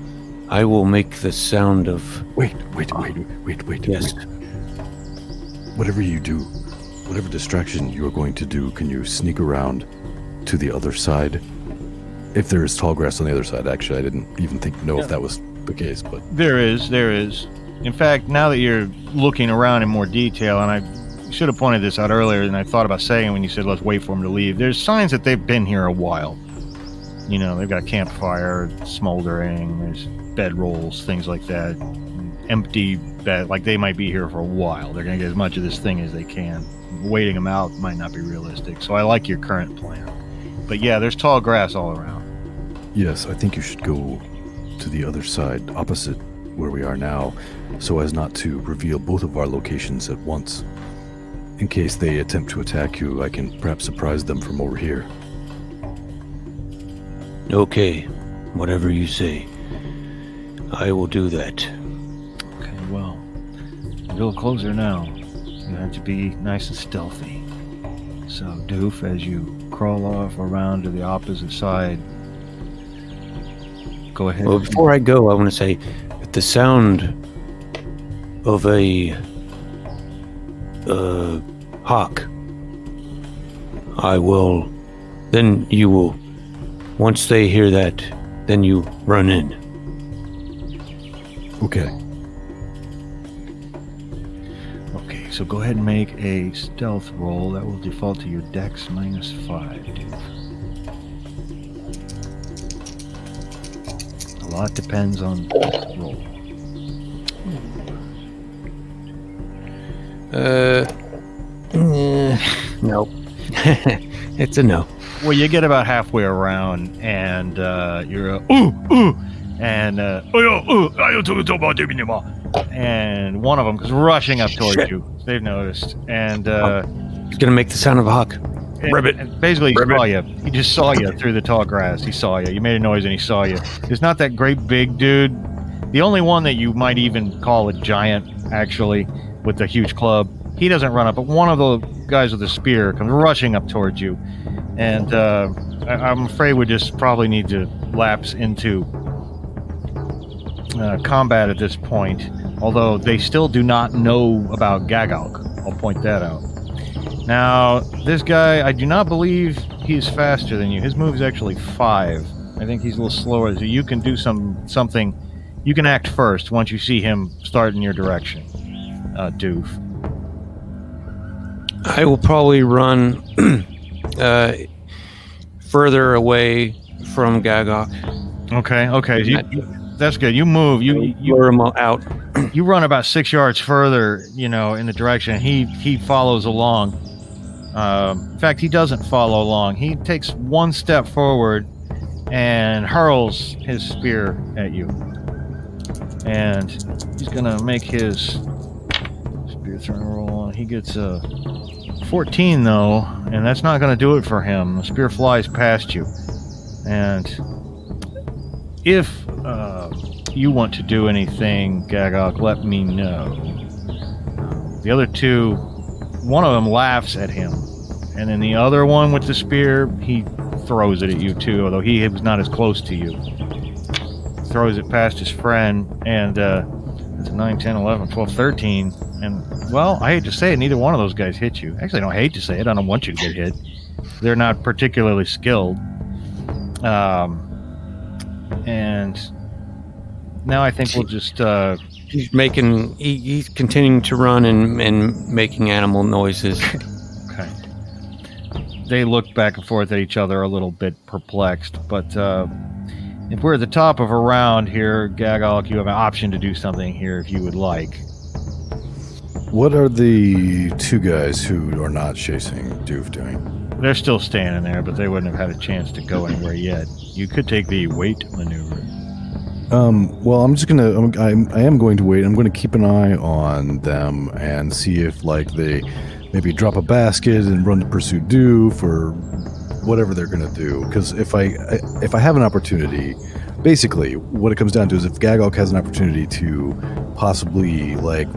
make the sound of... Wait. Yes. Wait. Whatever you do, whatever distraction you are going to do, can you sneak around to the other side? If there is tall grass on the other side, actually, I didn't even know if that was the case, but... There is. In fact, now that you're looking around in more detail, and I should have pointed this out earlier, and I thought about saying when you said let's wait for them to leave, there's signs that they've been here a while. You know, they've got a campfire, smoldering, there's bedrolls, things like that. Empty bed, like they might be here for a while. They're going to get as much of this thing as they can. Waiting them out might not be realistic, so I like your current plan. But yeah, there's tall grass all around. Yes, I think you should go to the other side, opposite where we are now, so as not to reveal both of our locations at once. In case they attempt to attack you, I can perhaps surprise them from over here. Okay, whatever you say. I will do that. Okay, well, a little closer now. You have to be nice and stealthy. So, Doof, as you crawl off around to the opposite side, go ahead. Well, before I go, I want to say, at the sound of a hawk, then you will, once they hear that, then you run in. Okay. Okay, so go ahead and make a stealth roll. That will default to your dex -5, Doof. A lot depends on the roll. No. It's a no. Well, you get about halfway around, and you're and one of them is rushing up towards you. They've noticed, and He's gonna make the sound of a hawk. Ribbit. and basically he saw you. He just saw you through the tall grass. He saw you. You made a noise, and he saw you. It's not that great big dude. The only one that you might even call a giant, actually, with the huge club. He doesn't run up, but one of the guys with the spear comes rushing up towards you. And I'm afraid we just probably need to lapse into combat at this point. Although they still do not know about Ghaagalk. I'll point that out. Now, this guy, I do not believe he's faster than you. His move is actually 5. I think he's a little slower. So you can do something. You can act first once you see him start in your direction, Doof. I will probably run further away from Ghaagalk. Okay. That's good. You move. You lure him out. You run about 6 yards further, in the direction. He follows along. In fact, he doesn't follow along. He takes one step forward and hurls his spear at you. And he's gonna make his spear throwing roll. He gets a 14 though, and that's not gonna do it for him. The spear flies past you. And if you want to do anything, Ghaagalk, let me know. The other two, one of them laughs at him, and then the other one with the spear, he throws it at you too, although he was not as close to you. Throws it past his friend, and it's 9, 10, 11, 12, 13, and, well, I hate to say it, neither one of those guys hit you. Actually, I don't hate to say it, I don't want you to get hit. They're not particularly skilled. And now I think we'll just He's continuing to run and making animal noises. okay. They look back and forth at each other a little bit perplexed, but if we're at the top of a round here, Ghaagalk, you have an option to do something here if you would like. What are the two guys who are not chasing Doof doing? They're still standing there, but they wouldn't have had a chance to go anywhere yet. You could take the wait maneuver. Well, I'm just gonna. I am going to wait. I'm going to keep an eye on them and see if, like, they maybe drop a basket and run to pursue Doof or whatever they're going to do. Because if I have an opportunity, basically what it comes down to is if Ghaagalk has an opportunity to possibly, like,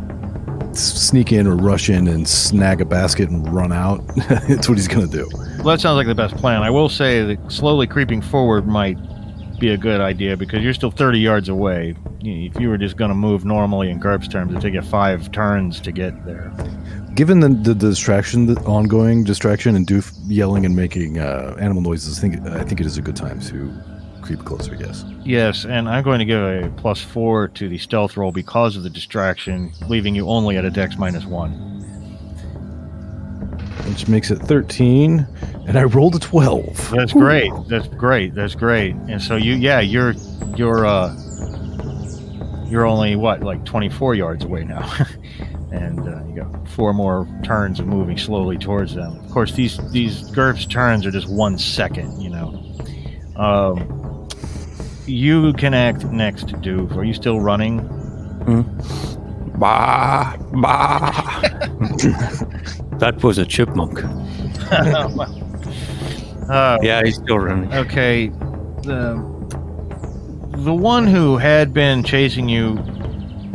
sneak in or rush in and snag a basket and run out. It's what he's going to do. Well, that sounds like the best plan. I will say that slowly creeping forward might be a good idea because you're still 30 yards away. If you were just going to move normally in GURPS terms, it'd take you 5 turns to get there. Given the distraction, the ongoing distraction, and Doof yelling and making animal noises, I think it is a good time to creep closer, yes. Yes, and I'm going to give a +4 to the stealth roll because of the distraction, leaving you only at a dex -1. Which makes it 13, and I rolled a 12. That's great. That's great. That's great. And so you're only what, like 24 yards away now. And you got 4 more turns of moving slowly towards them. Of course, these GURPS turns are just 1 second, you know. You can act next, Doof. Are you still running? Bah, bah. That was a chipmunk. Yeah, he's still running. Okay. The one who had been chasing you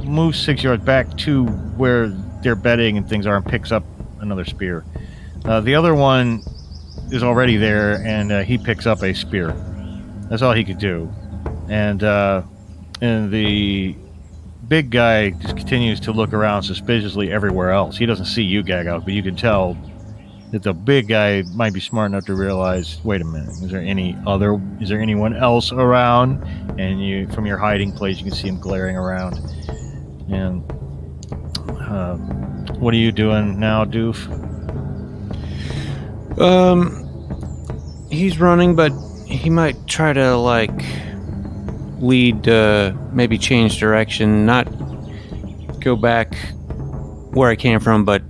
moves 6 yards back to where their bedding and things are and picks up another spear. The other one is already there, and he picks up a spear. That's all he could do. And the big guy just continues to look around suspiciously everywhere else. He doesn't see you, Ghaagalk, but you can tell that the big guy might be smart enough to realize, wait a minute, is there anyone else around? And you, from your hiding place, you can see him glaring around. And what are you doing now, Doof? He's running, but he might try to lead, maybe change direction, not go back where I came from, but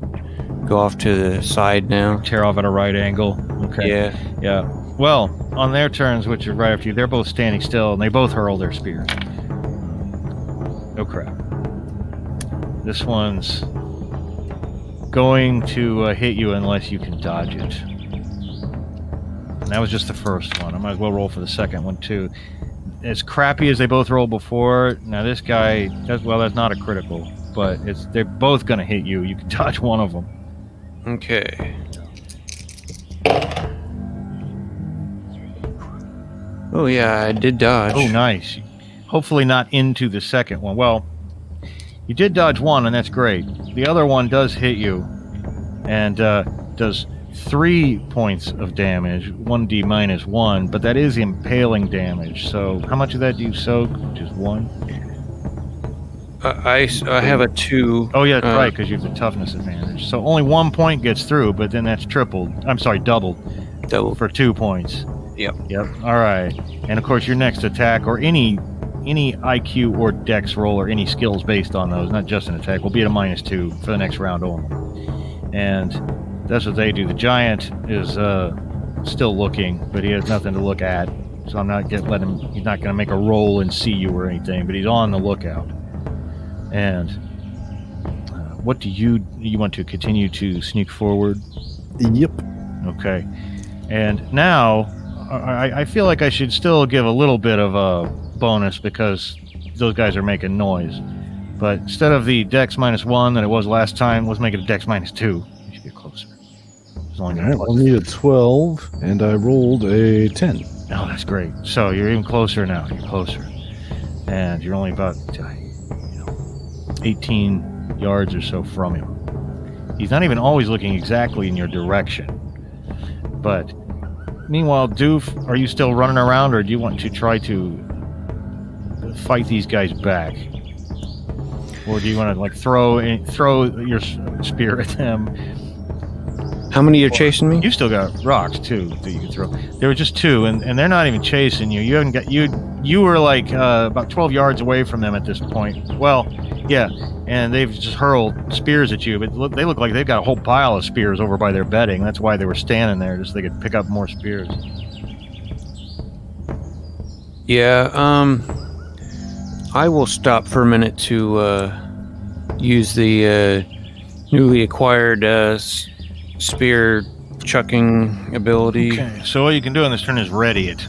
go off to the side now. Tear off at a right angle. Okay. Yeah. Well, on their turns, which are right after you, they're both standing still, and they both hurl their spears. Oh, crap. This one's going to hit you unless you can dodge it. And that was just the first one. I might as well roll for the second one, too. As crappy as they both rolled before, now this guy, that's not a critical, but they're both going to hit you. You can dodge one of them. Okay. Oh, yeah, I did dodge. Oh, nice. Hopefully not into the second one. Well, you did dodge one, and that's great. The other one does hit you and does 3 points of damage, 1d -1, but that is impaling damage. So how much of that do you soak? Just 1? I have a 2. Oh, yeah, that's right, because you have the toughness advantage. So only 1 point gets through, but then that's doubled for 2 points. Yep. All right. And of course, your next attack, or any IQ or dex roll or any skills based on those, not just an attack, will be at a -2 for the next round only. And that's what they do. The giant is still looking, but he has nothing to look at. So I'm not going to let him. He's not going to make a roll and see you or anything, but he's on the lookout. And what do you want to continue to sneak forward? Yep. Okay. And now I feel like I should still give a little bit of a bonus because those guys are making noise. But instead of the dex -1 that it was last time, let's make it a dex -2. You should get closer. All right, I'll need a 12, and I rolled a 10. Oh, that's great. So you're even closer now. You're closer. And you're only about 18 yards or so from him. He's not even always looking exactly in your direction. But meanwhile, Doof, are you still running around, or do you want to try to fight these guys back? Or do you want to throw your spear at them? How many are chasing me? You still got rocks too that you can throw. There were just 2, and they're not even chasing you. You haven't got you were about 12 yards away from them at this point. Well, yeah, and they've just hurled spears at you, but they look like they've got a whole pile of spears over by their bedding. That's why they were standing there, just so they could pick up more spears. Yeah, I will stop for a minute to use the newly acquired spear chucking ability. Okay, so what you can do on this turn is ready it.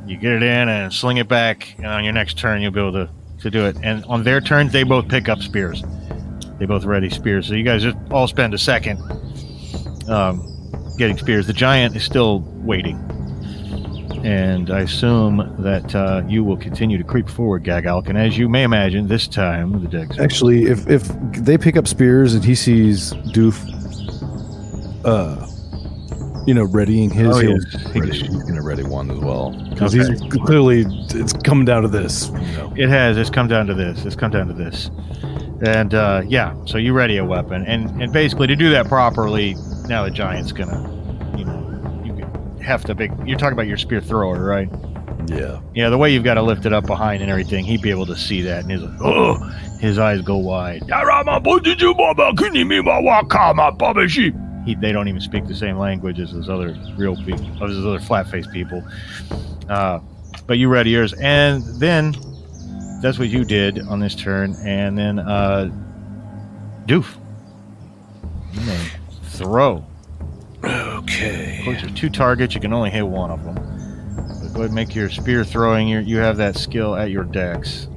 You get it in and sling it back, and on your next turn you'll be able to do it. And on their turns, they both pick up spears. They both ready spears. So you guys just all spend a second getting spears. The giant is still waiting. And I assume that you will continue to creep forward, Ghaagalk. And as you may imagine, this time the decks. Actually, if they pick up spears and he sees Doof, readying his, he's going to ready one as well. Because he's clearly, it's come down to this. It has. It's come down to this. And so you ready a weapon. And basically, to do that properly, now the giant's going to, you're talking about your spear thrower, right? Yeah, the way you've got to lift it up behind and everything, he'd be able to see that, and he's like, oh, his eyes go wide. They don't even speak the same language as those other real people, as those other flat-faced people. But you ready yours, and then that's what you did on this turn, and then Doof, you may throw. Okay. Of course, there's 2 targets. You can only hit one of them. But go ahead and make your spear throwing. You have that skill at your dex.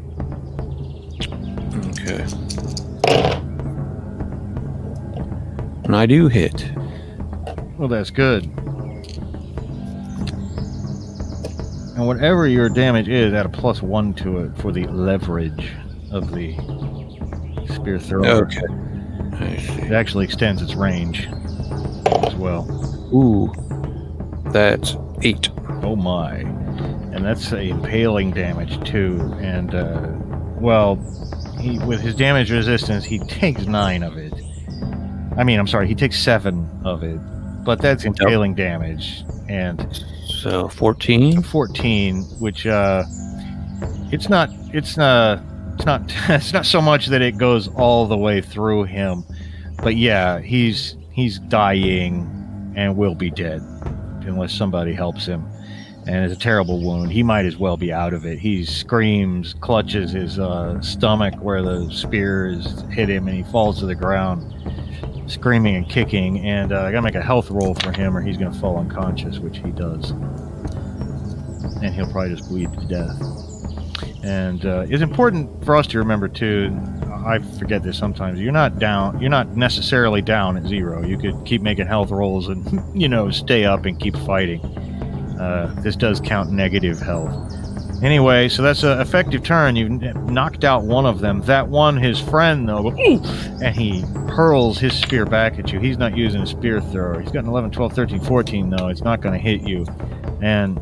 Okay. And I do hit. Well, that's good. And whatever your damage is, add a +1 to it for the leverage of the spear thrower. Okay. I see. It actually extends its range as well. Ooh. That's 8. Oh my. And that's a impaling damage too. And he with his damage resistance, he takes 9 of it. He takes 7 of it. But that's impaling damage. And so 14? 14, which it's not so much that it goes all the way through him. But yeah, he's dying and will be dead unless somebody helps him. And it's a terrible wound. He might as well be out of it. He screams, clutches his stomach where the spear has hit him, and he falls to the ground, screaming and kicking. And I gotta make a health roll for him, or he's gonna fall unconscious, which he does. And he'll probably just bleed to death. And it's important for us to remember too. I forget this sometimes. You're not necessarily down at 0. You could keep making health rolls and stay up and keep fighting. This does count negative health. Anyway, so that's an effective turn. You've knocked out one of them. That one, his friend, though, and he hurls his spear back at you. He's not using a spear thrower. He's got an 11, 12, 13, 14, though. It's not going to hit you. And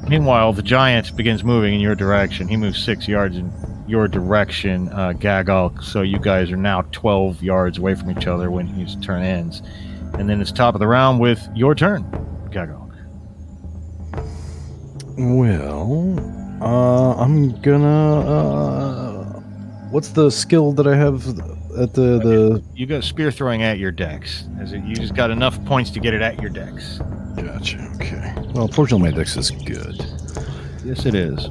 meanwhile, the giant begins moving in your direction. He moves 6 yards in your direction, Ghaagalk. So you guys are now 12 yards away from each other when his turn ends. And then it's top of the round with your turn, Ghaagalk. Well, I'm gonna. What's the skill that I have at the? You got spear throwing at your dex. You just got enough points to get it at your dex. Gotcha. Okay. Well, fortunately, my dex is good. Yes, it is.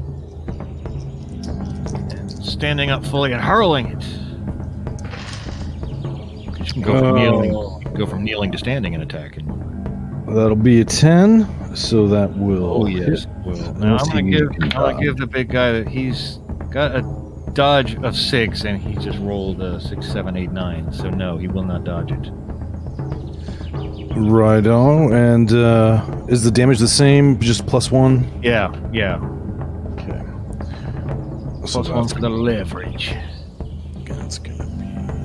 And standing up fully and hurling it. You can go from kneeling to standing and attacking. That'll be a 10. So that will. Oh yes, will. Now I'm gonna give the big guy that he's got a dodge of 6, and he just rolled a 6, 7, 8, 9. So no, he will not dodge it. Righto. And is the damage the same? Just +1? Yeah. Okay. +1 for the leverage. That's gonna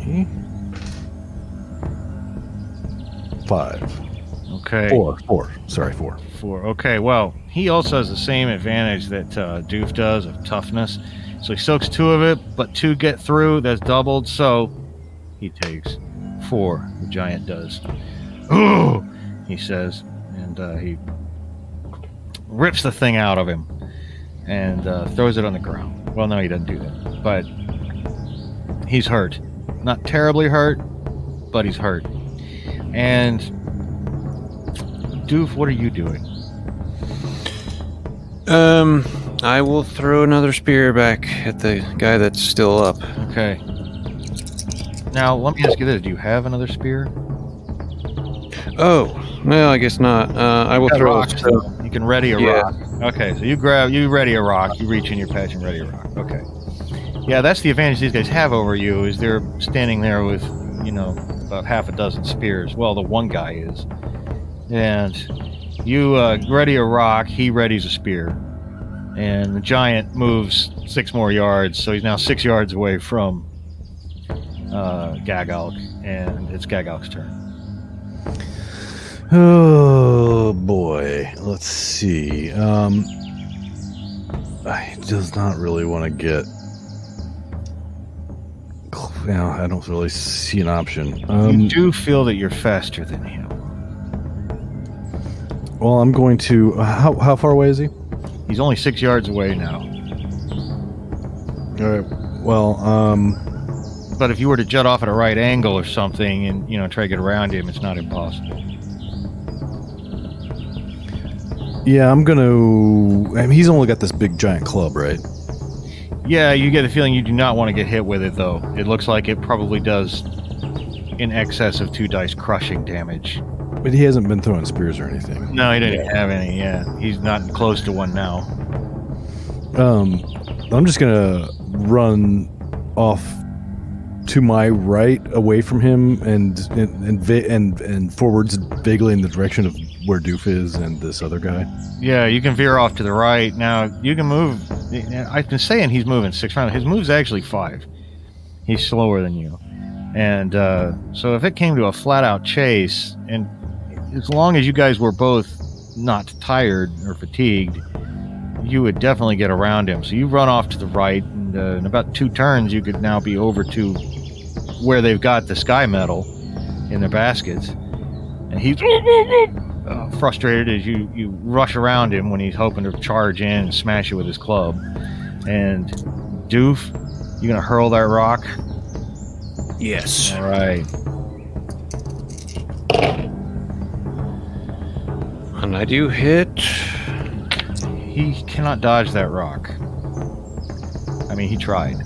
be 5. Okay. 4. Sorry, 4. 4. Okay, well, he also has the same advantage that Doof does of toughness. So he soaks 2 of it, but 2 get through. That's doubled, so he takes 4. The giant does. Ooh, he says, and he rips the thing out of him and throws it on the ground. Well, no, he doesn't do that, but he's hurt. Not terribly hurt, but he's hurt. And Doof, what are you doing? I will throw another spear back at the guy that's still up. Okay. Now, let me ask you this. Do you have another spear? Oh, no, I guess not. I will throw rock, so you can ready a rock. Okay, so you ready a rock. You reach in your patch and ready a rock. Okay. Yeah, that's the advantage these guys have over you, is they're standing there with, about half a dozen spears. Well, the one guy is. And you ready a rock, he readies a spear. And the giant moves 6 more yards, so he's now 6 yards away from Ghaagalk, and it's Ghaagalk's turn. Oh boy, let's see. He does not really want to get. I don't really see an option. You do feel that you're faster than him. Well, I'm going to. How far away is he? He's only 6 yards away now. All right. Well, But if you were to jut off at a right angle or something and, try to get around him, it's not impossible. yeah, I'm gonna. I mean, he's only got this big giant club, right? Yeah, you get the feeling you do not want to get hit with it, though. It looks like it probably does in excess of 2 dice crushing damage. But he hasn't been throwing spears or anything. No, he didn't have any, yeah. He's not close to one now. I'm just gonna run off to my right, away from him, and forwards vaguely in the direction of where Doof is and this other guy. Yeah, you can veer off to the right. Now, you can move. I've been saying he's moving 6 rounds. His move's actually 5. He's slower than you. And so if it came to a flat-out chase, and as long as you guys were both not tired or fatigued, you would definitely get around him. So you run off to the right, and in about 2 turns, you could now be over to where they've got the sky metal in their baskets. And he's frustrated as you rush around him when he's hoping to charge in and smash you with his club. And Doof, you gonna hurl that rock? Yes. All right. And I do hit. He cannot dodge that rock. I mean, he tried.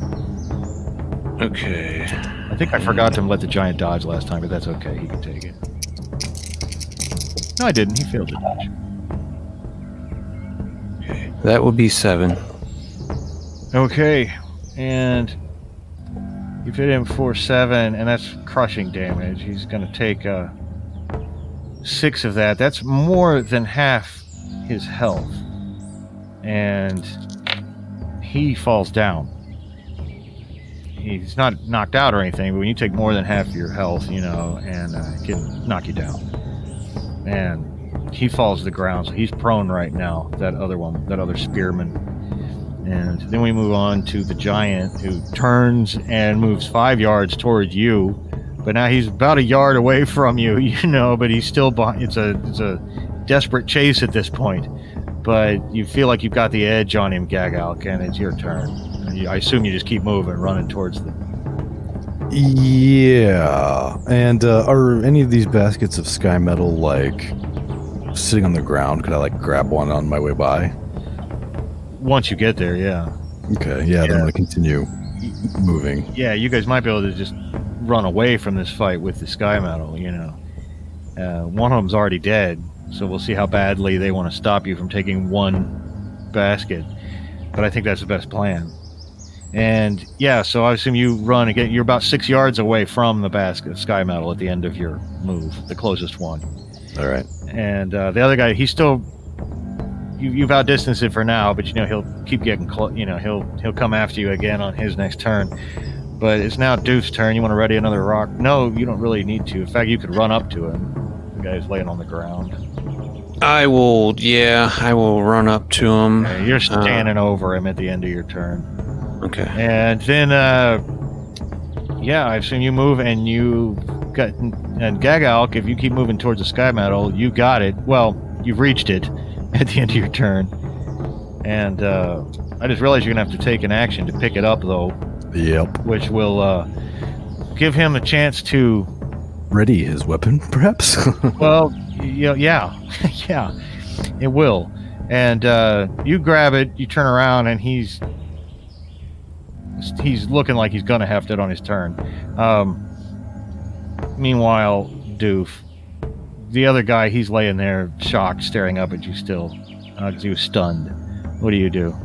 Okay. I think I forgot to let the giant dodge last time, but that's okay. He can take it. No, I didn't. He failed to dodge. Okay. That would be 7. Okay. And you've hit him for 7, and that's crushing damage. He's going to take 6 of that. That's more than half his health. And he falls down. He's not knocked out or anything, but when you take more than half your health, and it can knock you down. And he falls to the ground, so he's prone right now, that other spearman. And then we move on to the giant, who turns and moves 5 yards toward you, but now he's about a yard away from you, but he's still behind. It's a desperate chase at this point, but you feel like you've got the edge on him, Ghaagalk, and it's your turn. I assume you just keep moving, running towards them. Yeah. And are any of these baskets of sky metal sitting on the ground? Could I grab one on my way by? Once you get there, yeah. Okay, yeah. Then I'm going to continue moving. Yeah, you guys might be able to just run away from this fight with the sky metal, One of them's already dead, so we'll see how badly they want to stop you from taking one basket. But I think that's the best plan. And yeah, so I assume you run again. You're about 6 yards away from the basket of sky metal at the end of your move, the closest one. All right. And the other guy, he's still. You've outdistanced it for now, but he'll keep getting close. He'll come after you again on his next turn. But it's now Doof's turn. You want to ready another rock? No, you don't really need to. In fact, you could run up to him. The guy's laying on the ground. I will run up to him. Okay, you're standing over him at the end of your turn. Okay. And then, I assume you move and you got. And Ghaagalk, if you keep moving towards the sky metal, you got it. Well, you've reached it at the end of your turn. And I just realized you're going to have to take an action to pick it up, though. Yep. Which will give him a chance to ready his weapon, perhaps. Well, yeah, it will. And you grab it, you turn around, and he's looking like he's gonna heft it on his turn. Meanwhile, Doof, the other guy, he's laying there, shocked, staring up at you still, because he was stunned. What do you do?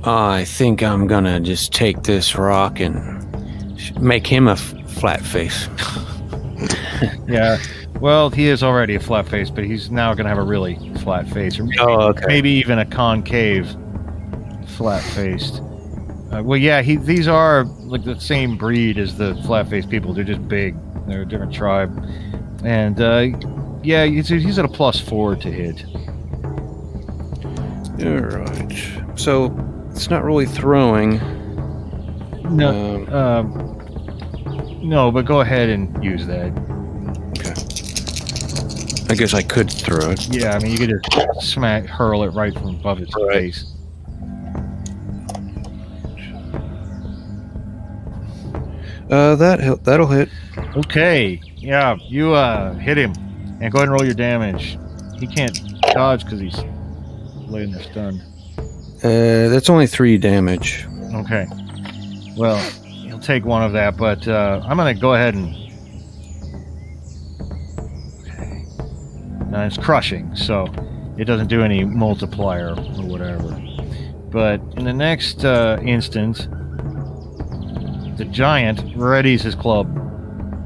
I think I'm gonna just take this rock and make him a flat face. Yeah. Well, he is already a flat face, but he's now going to have a really flat face, or maybe even a concave flat faced. Well, yeah, these are like the same breed as the flat faced people. They're just big. They're a different tribe, and yeah, he's at a +4 to hit. All right. So it's not really throwing. No, no, but go ahead and use that. I guess I could throw it. Yeah, I mean, you could just hurl it right from above its face. That'll hit. Okay, yeah, you hit him, and go ahead and roll your damage. He can't dodge because he's laying there stunned. That's only 3 damage. Okay, well, he'll take 1 of that, but I'm gonna go ahead and. Okay, now it's crushing, so it doesn't do any multiplier or whatever. But in the next instant, the giant readies his club,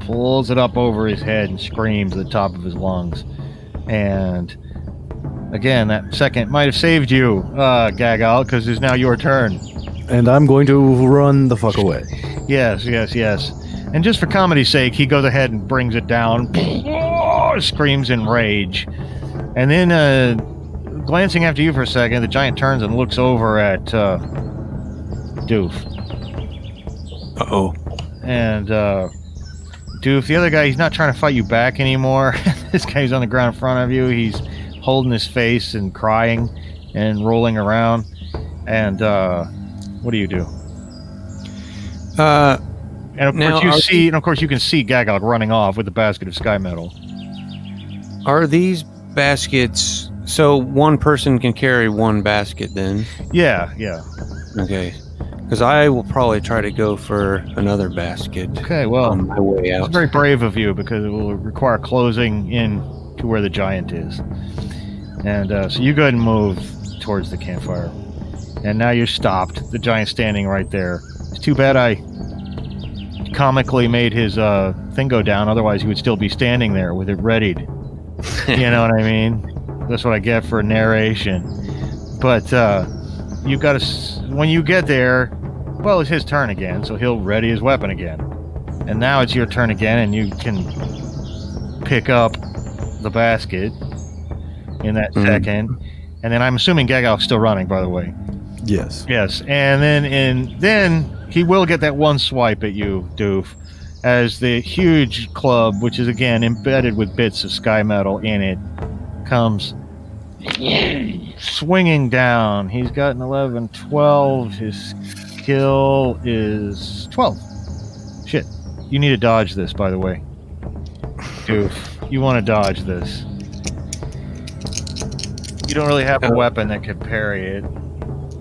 pulls it up over his head, and screams at the top of his lungs. And again, that second might have saved you, Ghaagalk, because it's now your turn. And I'm going to run the fuck away. Yes. And just for comedy's sake, he goes ahead and brings it down, screams in rage. And then, glancing after you for a second, the giant turns and looks over at Doof. Uh-oh. And Doof, the other guy, he's not trying to fight you back anymore. This guy's on the ground in front of you. He's holding his face and crying and rolling around. And what do you do? And of course you can see Ghaagalk running off with the basket of sky metal. Are these baskets... So one person can carry one basket then? Yeah. Okay. Because I will probably try to go for another basket. Okay, well, on my way out. It's very brave of you because it will require closing in to where the giant is. And so you go ahead and move towards the campfire. And now you're stopped. The giant's standing right there. It's too bad I comically made his thing go down. Otherwise, he would still be standing there with it readied. You know what I mean? That's what I get for narration. But you've got to... When you get there... Well, it's his turn again, so he'll ready his weapon again. And now it's your turn again, and you can pick up the basket in that second. And then I'm assuming Ghaagalk's still running, by the way. Yes. And then he will get that one swipe at you, Doof, as the huge club, which is again embedded with bits of sky metal in it, comes swinging down. He's got an 11, 12. His skill is 12. Shit. You need to dodge this, by the way. Doof, you want to dodge this. You don't really have a weapon that could parry it.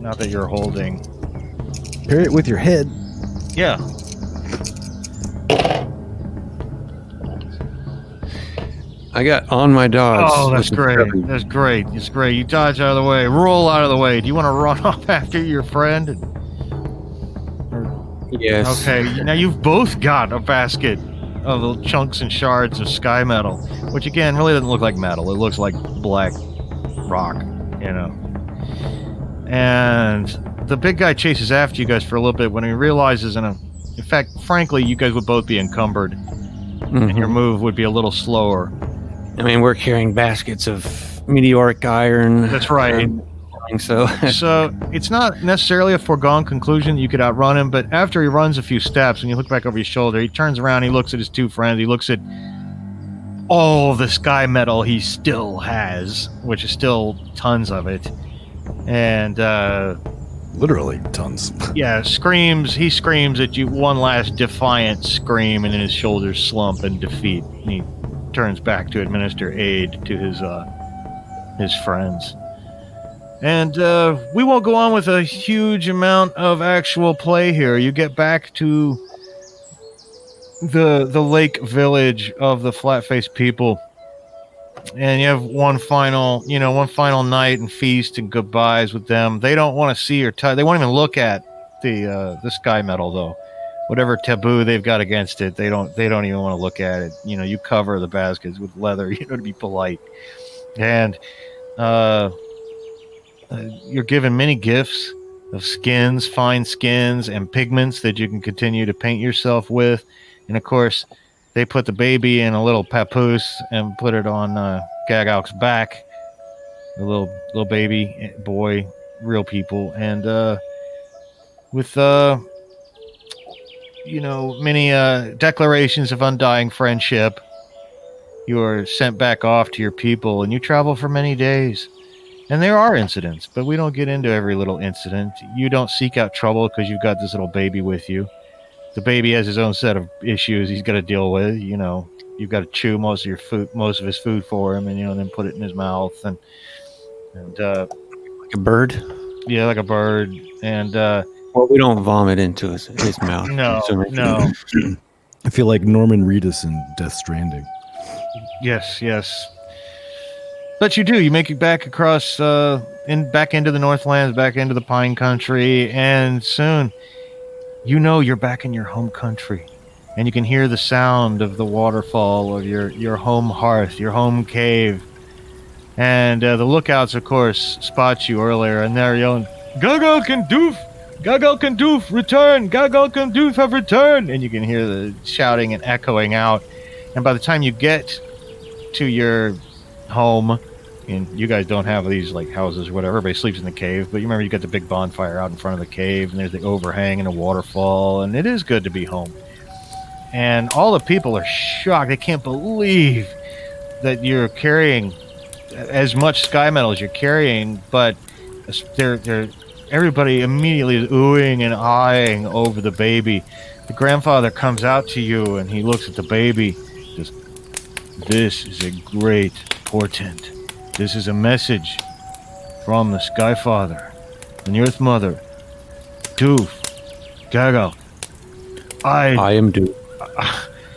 Not that you're holding. Parry it with your head. Yeah. I got on my dodge. Oh, that's great. That's great. It's great. You dodge out of the way. Roll out of the way. Do you want to run off after your friend? Yes. Okay. Now you've both got a basket of little chunks and shards of sky metal, which again really doesn't look like metal. It looks like black rock, you know. And the big guy chases after you guys for a little bit when he realizes, in fact, frankly, you guys would both be encumbered, and your move would be a little slower. I mean, we're carrying baskets of meteoric iron. That's right. So it's not necessarily a foregone conclusion that you could outrun him, but after he runs a few steps, when you look back over his shoulder, he turns around, he looks at his two friends, he looks at all the sky metal he still has, which is still tons of it, and literally tons. Yeah, he screams at you one last defiant scream, and then his shoulders slump in defeat, and he turns back to administer aid to his friends. And we won't go on with a huge amount of actual play here. You get back to the lake village of the flat-faced people, and you have one final night and feast and goodbyes with them. They don't want to see or touch. They won't even look at the sky metal though. Whatever taboo they've got against it, they don't even want to look at it. You cover the baskets with leather, to be polite. And you're given many gifts of skins, fine skins, and pigments that you can continue to paint yourself with. And of course, they put the baby in a little papoose and put it on Ghaagalk's back. The little baby boy, real people, and with many declarations of undying friendship, you are sent back off to your people, and you travel for many days. And there are incidents, but we don't get into every little incident. You don't seek out trouble because you've got this little baby with you. The baby has his own set of issues he's got to deal with. You've got to chew most of his food for him, and then put it in his mouth, and like a bird. Yeah, like a bird, and well, we don't vomit into his mouth. No. I feel like Norman Reedus in Death Stranding. Yes. But you do. You make it back across, back into the Northlands, back into the Pine Country, and soon, you're back in your home country, and you can hear the sound of the waterfall of your home hearth, your home cave, and the lookouts, of course, spot you earlier, and they're yelling, "Ghaagalk and Doof! Ghaagalk and Doof, return! Ghaagalk and Doof have returned!" And you can hear the shouting and echoing out, and by the time you get to your home, and you guys don't have these like houses or whatever, everybody sleeps in the cave, but you remember you got the big bonfire out in front of the cave, and there's the overhang and a waterfall, and it is good to be home. And all the people are shocked. They can't believe that you're carrying as much sky metal as you're carrying, but everybody immediately is oohing and eyeing over the baby. The grandfather comes out to you, and he looks at the baby. Says, "This is a great portent. This is a message from the Sky Father and the Earth Mother. Doof, Ghaagalk, I am Doof.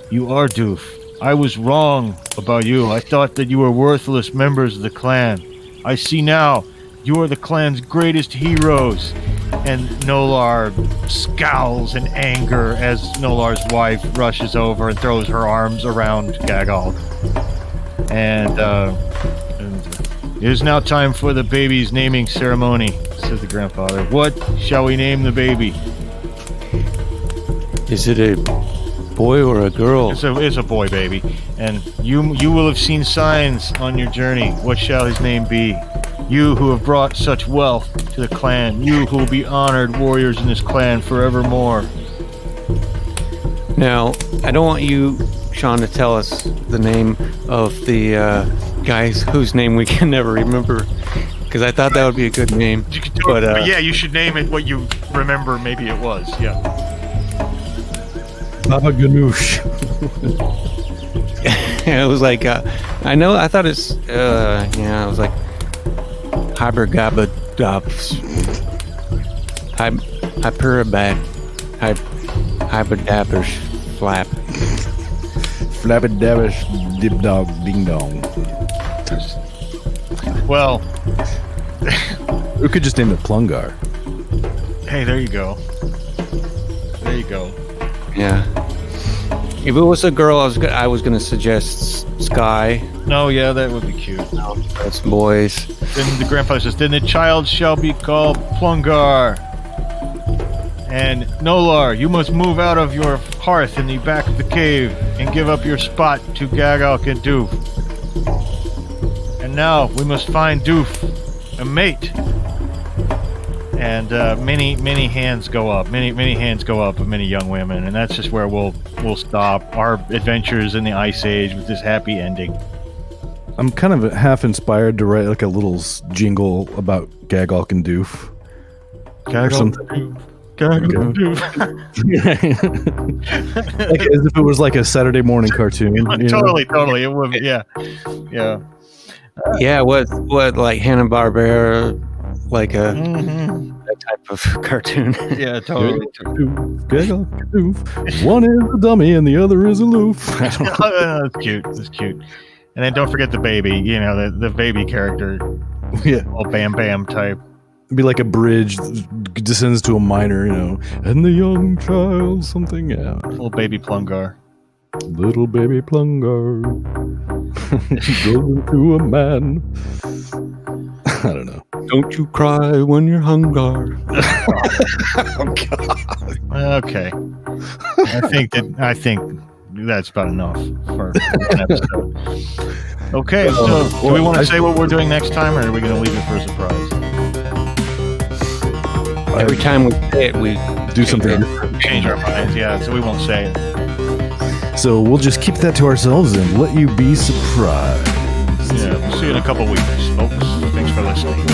You are Doof. I was wrong about you. I thought that you were worthless members of the clan. I see now you are the clan's greatest heroes." And Nolar scowls in anger as Nolar's wife rushes over and throws her arms around Ghaagalk. And it is now time for the baby's naming ceremony, says the grandfather. "What shall we name the baby?" Is it a boy or a girl? It's a boy, baby. And you will have seen signs on your journey. What shall his name be? You who have brought such wealth to the clan. You who will be honored warriors in this clan forevermore. Now, I don't want you, Sean, to tell us the name of the guys whose name we can never remember, because I thought that would be a good name. You could do it, but yeah, you should name it what you remember. Maybe it was. Yeah. Baba Ganoush. It was like I thought it's it was like Hypergabadops. Hyperabad. Hyperdabbers flap. Flabberdabish dib dog ding dong. Well, we could just name it Plungar. Hey, there you go. There you go. Yeah. If it was a girl, I was gonna suggest Sky. No, yeah, that would be cute. No, that's boys. Then the grandpa says, "Then the child shall be called Plungar. And Nolar, you must move out of your hearth in the back of the cave and give up your spot to Ghaagalk and Doof. And now we must find Doof a mate." And many hands go up. Many hands go up of many young women, and that's just where we'll stop our adventures in the Ice Age with this happy ending. I'm kind of half inspired to write like a little jingle about Ghaagalk and Doof. Ghaagalk and Doof. Like as if it was like a Saturday morning cartoon. Totally. It would. Yeah. Yeah. What like Hanna-Barbera, like a that type of cartoon. Yeah, totally. Ghaagalk and Doof. One is a dummy and the other is aloof. That's cute. And then don't forget the baby. You know, the baby character, Yeah, all Bam Bam type. it'd be like a bridge descends to a minor, you know, and the young child something. Yeah, Little baby Plungar. little baby Plungar goes into a man. I don't know. Don't you cry when you're hungry. Oh God. Okay. I think that's about enough for an episode. Okay, so do we want to say what we're doing next time, or are we going to leave it for a surprise? Every time we say it, we Do something. Change our minds, yeah, so we won't say it. So we'll just keep that to ourselves and let you be surprised. Yeah, we'll see you in a couple weeks, folks. Thanks for listening.